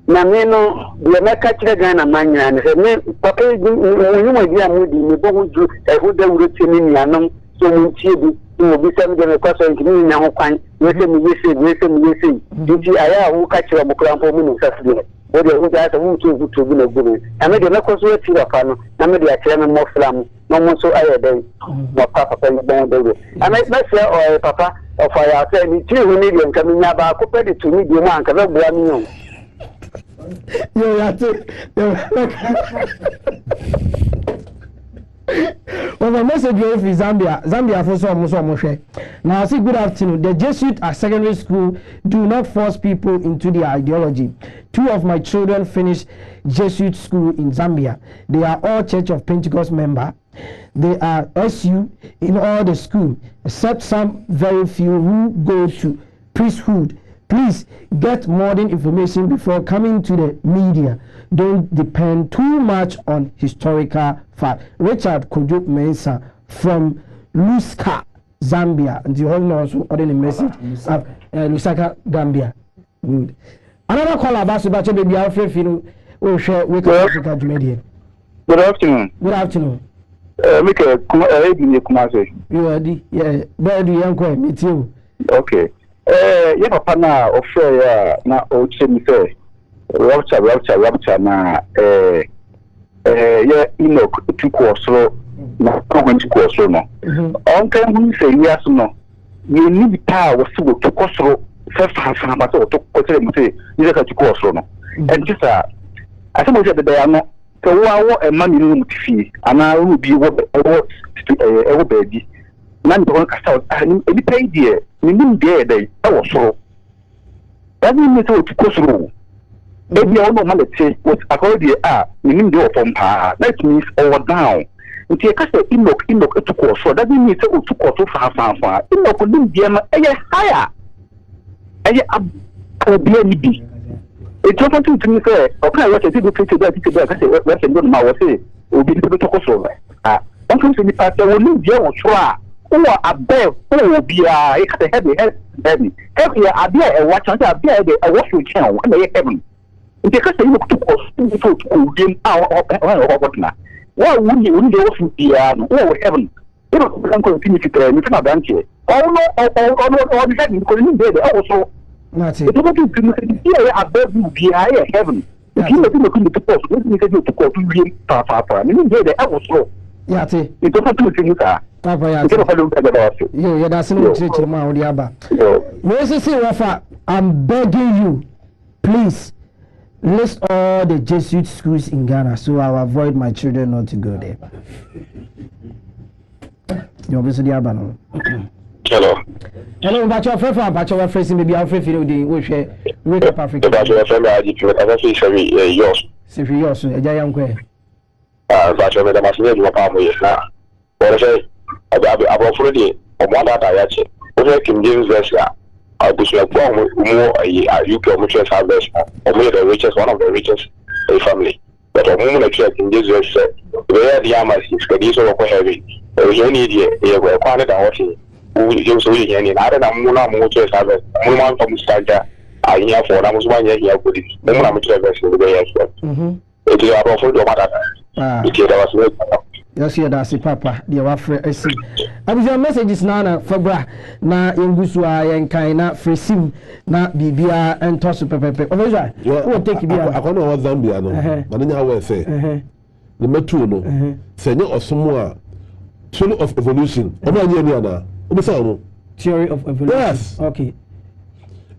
Na me no de me ka kire Ghana manye na se me papa nyuma dia mudi me bo ju e hu da wuro tini nianom so mun tie bi no bi se me de me kwaso nkini nya ho kwan we se me yese nti aya hu ka kire bokran po mu no sasile o de hu da ta mu tu bi na gube na me de me kwaso ti ba pa no na me de a kire me mo flam no mo so aye dey mo papa pa ni bon dey and I say o papa of fire say ni ti hu ni de nka me nya ba ko pe de tu ni de mo anka be bua mi yo yo ya te yo well, my message is Zambia for some. Now, I say good afternoon. The Jesuits at secondary school do not force people into their ideology. 2 of my children finished Jesuit school in Zambia. They are all Church of Pentecost member. They are SU in all the school, except some very few who go to priesthood. Please get modern information before coming to the media. Don't depend too much on historical fact. Richard Kojo Mensa from Lusaka, Zambia. And the whole also other message. Lusaka, Gambia. Good. Another call about baby Alfred Fino. Oh, share Wake Up Africa Media. Good afternoon. Good afternoon. Make a Kumase. You are the where do you meet you? Okay. Yeah, papa na offer na o chemi say rapture na yeah Enoch tu kwosoro na kwenti kwosoro no on kan hu say yes no you need power so to kwosoro first half na to kwosoro mu say you ka tu kwosoro no and just I think we said the no so wo e ma mi no mu tifi ana ru bi wo baby man to ka sa any pay there ni there dey e wo soro that means so to kwosoro maybe I don't want to say what according to meaning the from that means over down. If you cast Enoch to course, so that means to course to far. Enoch couldn't be a higher. A be. It's not to me say, okay, what I did to that, that's a good mouth say, will be able to course over. One comes in the past, there will be a try. Or a bear, or be a heavy. Every idea, watch on that bear, a washing channel, and they heaven. Because they look to game out of now. Why wouldn't you also be heaven? You don't continue to tell me from a branch. Oh, no, the second because there also. It's about to be above you be higher heaven. If you look into the post, let me get you to go to real Papa. I mean, there also. Yeah, it don't have to think that. Papa, yeah, that's no church in my Odiaba. Where's the say, I'm begging you, please. List all the Jesuit schools in Ghana so I'll avoid my children not to go there. You obviously have no. Hello. Hello, but your friend, but your friend, maybe our friend, the Wake Up Africa. But your friend, I did yours. If you yours, a giant way. But your madam has made your palm with now. What I say, I've offered it on one that I actually. What King James version. I was like, more a UK mutual harvest, or maybe the richest, one of the richest family. But a woman like in this verse said, where the Amas is Cadiso or heavy, there was any idea, they were quite a watching. Who is so any other than Muna mutual harvest, Muman from Staja, I hear for almost 1 year here with it. Muna mutual version of the way as well. It is about for the matter. It was made. Yes, that's Papa. The Wafre SC. I was your messages now for bra na Ingusua and Kaina Fresim na Bibia and Tosu Pepe. Over who take Bia? I don't know what Zambia no. But then I will say the metu no. Senya or somewhere theory of evolution. Theory of evolution. Yes. Okay.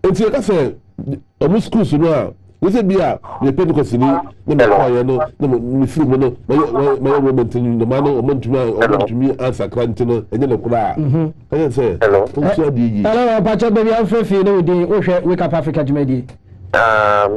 And you can say almost schools no What's it be a Pentecost in the choir? No, no, film, no, my woman to the man or to me answer Quantino and then a cry. I say, hello, hello, Pacho, baby, I'm free, you know, the Wake Up Africa Jumedi.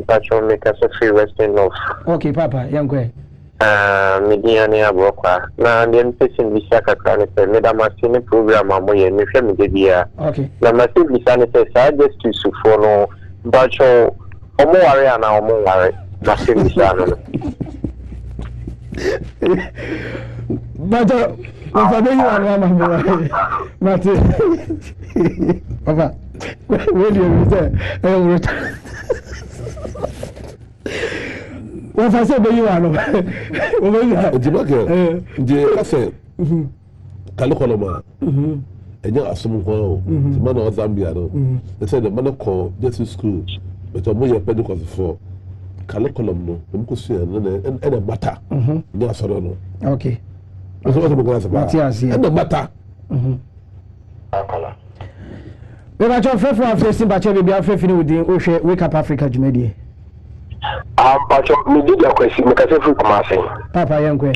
Pacho make us a free Western North. Okay, Papa, young way. Mediania Broka. Now, the impatient Vishaka Chronic, Madame Martini program, and we may feel me. Okay. The massive Vishana says, I just to follow Bacho. Omo area na omo ware na same channel. But Papa, do you want Mate? Papa, William is there. What I said, do you want? I said, Kalokoloma. And you're a some the man of Zambia. They said the man called Jesuits school. But I'm more Pentecost for Calocolum, no, and a matter. Yes, I don't know. Okay. That's what I'm going to say. And the matter. We are trying to face but we are facing with the Wake Up Africa Jumedi. But me did your question because if we come saying, Papa, young way.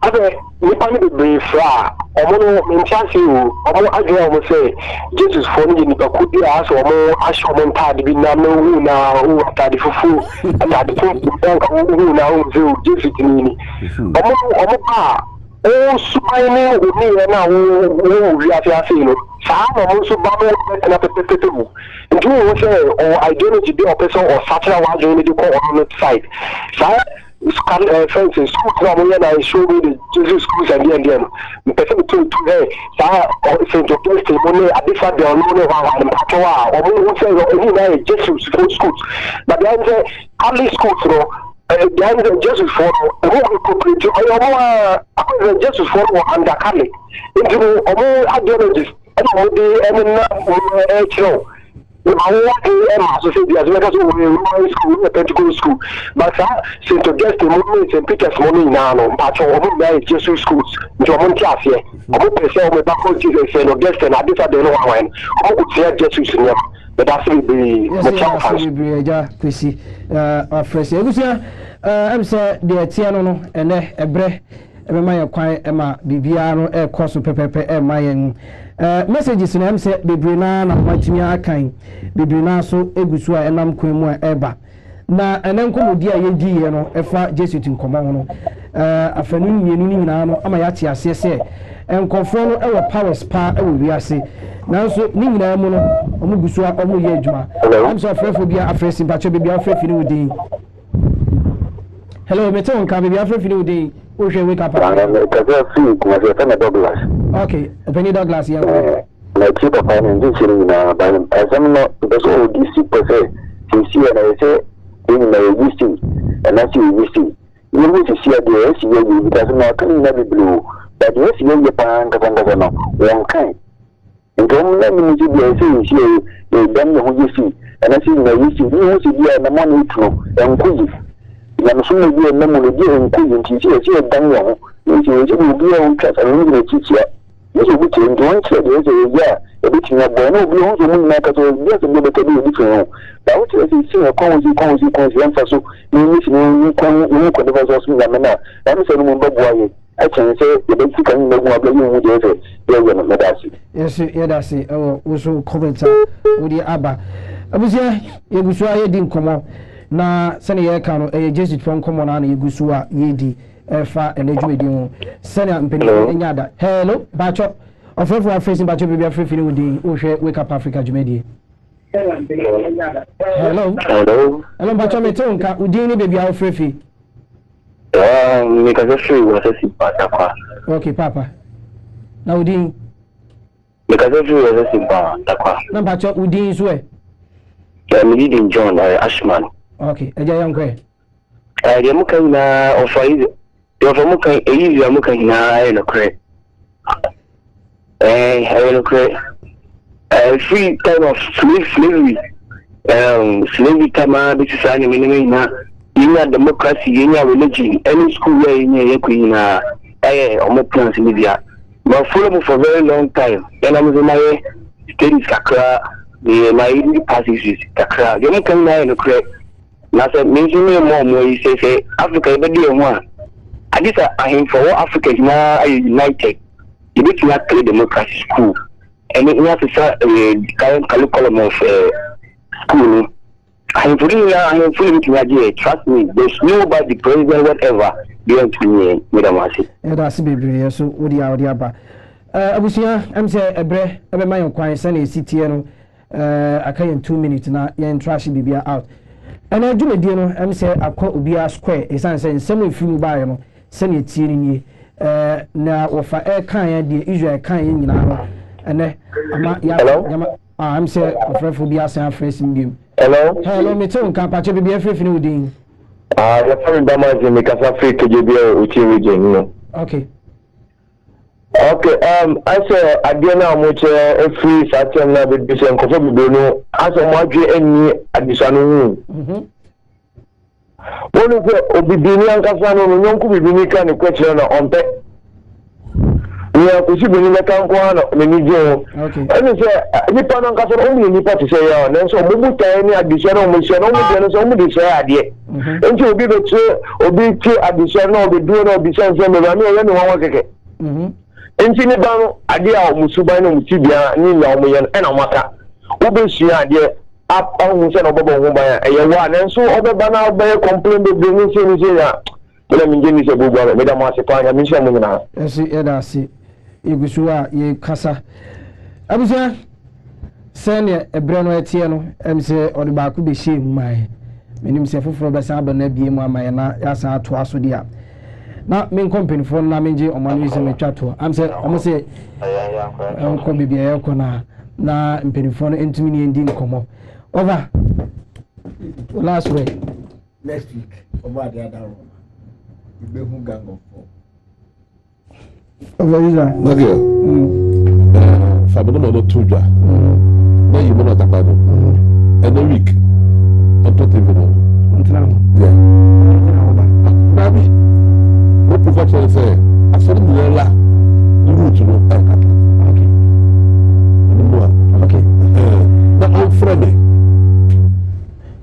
Other Nippon be brave fra, or more in chance you, or more again will say, Jesus for me, you could be asked or more ashman tad be now who now who are the fufu, and at the point who now do Jesus in me. Oh, smiling with me and now we are saying, some also bubble and up a potato. And you will say, or identity be a person or such a large unity on the site. Friends in school, and I show me the Jesus schools and the person to St. John's testimony at this time, they are known as Patoa, or who says, any Jesus schools. But the answer, only schools, the answer, Jesus for a more Jesus for under Catholic. Into a more ideologists, and all the Pentecost school, but St. Augustine, St. Peter's money now, but all Jesuit schools, German class here. I hope they say, we back on St. Augustine, I don't know when. I would say Jesuit in them, but that's the I'm saying the Tiano and a bre. My quiet Emma Bibiano, a course of Pepe, and my messages in M said Bibrina, and Matimia kind, Bibrina so Egusua, and I'm Quimo Eba. Now, and then come dear Yedi, you know, a far Jesuit in Commano, a Fenin, Yenino, Amayatia, CSA, and conform our powers pa, we are say. Now, so Nina Mono, Omugusua, Omuyejma. I'm so afraid for be a face in Pacho, be afraid for the hello, Meton, can be afraid for the Wake Up. Okay, Penny Douglas, yeah. My keep up and this as I'm not because all these people say, you see, and I say, in my wisdom, and I see wisdom. You need to see a day, you doesn't know, can never blue, but yes, you're the pan, one kind. And don't let me see the say, you done who you see, and I see my wisdom, you see, and the money to and quick. I'm so maybe a memory and couldn't teach you a daniel, which is a be on class and really teach you. This is what you're doing, a bit in a bono, we also make a just a little bit different. But what is a consequence, so you listen, you can never ask me. I'm saying, boy, I can say the basic and no more blame with the yes, that's it. Oh, also comment with the Abba. I was here, it was why I didn't come out. Na sani ye kanu Jesuit from common na yegusua yedi fa enejumedi ho sani mpeni enyada hello bacho ofrefo afresi bacho bibia afrefini udi o hwe Wake Up Africa jumedi hello hello bacho meto nka udi ni bibia afrefi me ka free wa sesi pata kwa okay papa na udi me ka free wa sesi pata kwa na bacho udi so me leading John Ashman. Okay, eja yankwe. The muka na offer your muka easy muka na I no cre. I no cre. Free time of slavery. Slavery time this is any minimum na in democracy in religion any school where in your na omo plans media. But follow me for a very long time. Then I'm in my studies kakra the my passes kakra you can na no cre na say me more you say Africa be dey one adisa ahin for Africa na united you need to have democracy school and you have to start current curriculum of school I'm fully trust me there's nobody president whatever beyond me with a massive that's baby so what the audio ba abusia am say ebre ebe man kwan say na city no aka yen 2 minutes na yen trash bibia out and adwumedie no am say akọ obia square esan say nsem efimu baaye no say na tie ni na wofa kan ya de Israel kan yen nyina no ene ama ya am say ofrefo bia san afresi mbiem hello me tell nkan pa che bibia afrefi ni wodin ya fami damaje me kasa Africa je bia uchi region no okay I say Adiana Moche free Saturn na be say nkofo bibino aso mo adwe ani adisano hu wonu se obibini ankasa no nyonku bibini ka ne kwetire na onpe ya kusi bini na kan kwa no me ni je ho eni se nipa no ankasa no mu nipa te say ya na so mo buta ni adisano mo se no mo de no so mo de say ade enti obi be che obi che adisano obi duo na obi se me ba ni ya ni wa keke enti ni ba ade a musuban no mutibia ni na omo ye na maka obehia ade ahun se no bobo ho ban eye wa na nso obeba na obey complain be ni se ya bele mi je ni se gbogbo me da ma se kwa ya mi se mo na esi e da si igusu a ye kasa abusia se ne ebre no etie no em se ode ba ku be hye mu mai menim se foforo be sa ba na bie mu amaye na ya sa ato aso dia na men company for na menje omanu ise metwato am say omo say ko bibia yako na mpanyinfo no entumi ni endi nkomo over last week next week over the other one we be gang of over is that okay family no tuja na you no tapado and a week on top of it yeah baby what professor say after the la you need to know okay na I'm friendly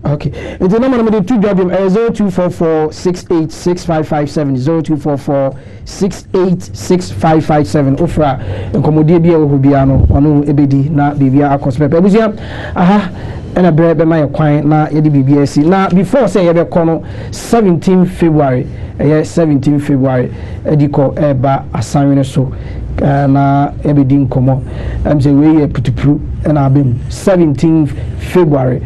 okay and the number of two job 0244686557 0244686557 ofra enkomodie bia wo bia no ono ebedi na bibia akospepe abusia aha ena brebe my kwan na yedi bibia si na before say yebe kono 17 February 17 February ediko eba asanwe so na ebedi nkomo am say we putupru na abem 17 February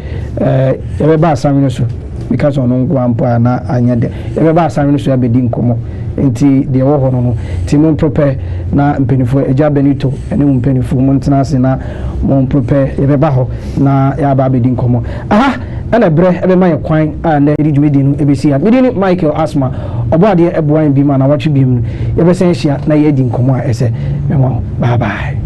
ebeba asanwe so because ono ngwampa na anyade ebeba asanwe so ebedi nkomo enti de wo hono no ti mon prepare na mpenifo eja benito ene mpenifo mon tenase na mon prepare ebeba ho na ya ba bedi nkomo aha ana bre ebe man kwan a na edi dwedi no ebesi ya medi ni Michael Asma oboade eboan bi ma na watwe bi mu ebe sen hia na ye di nkomo a ese memo bye bye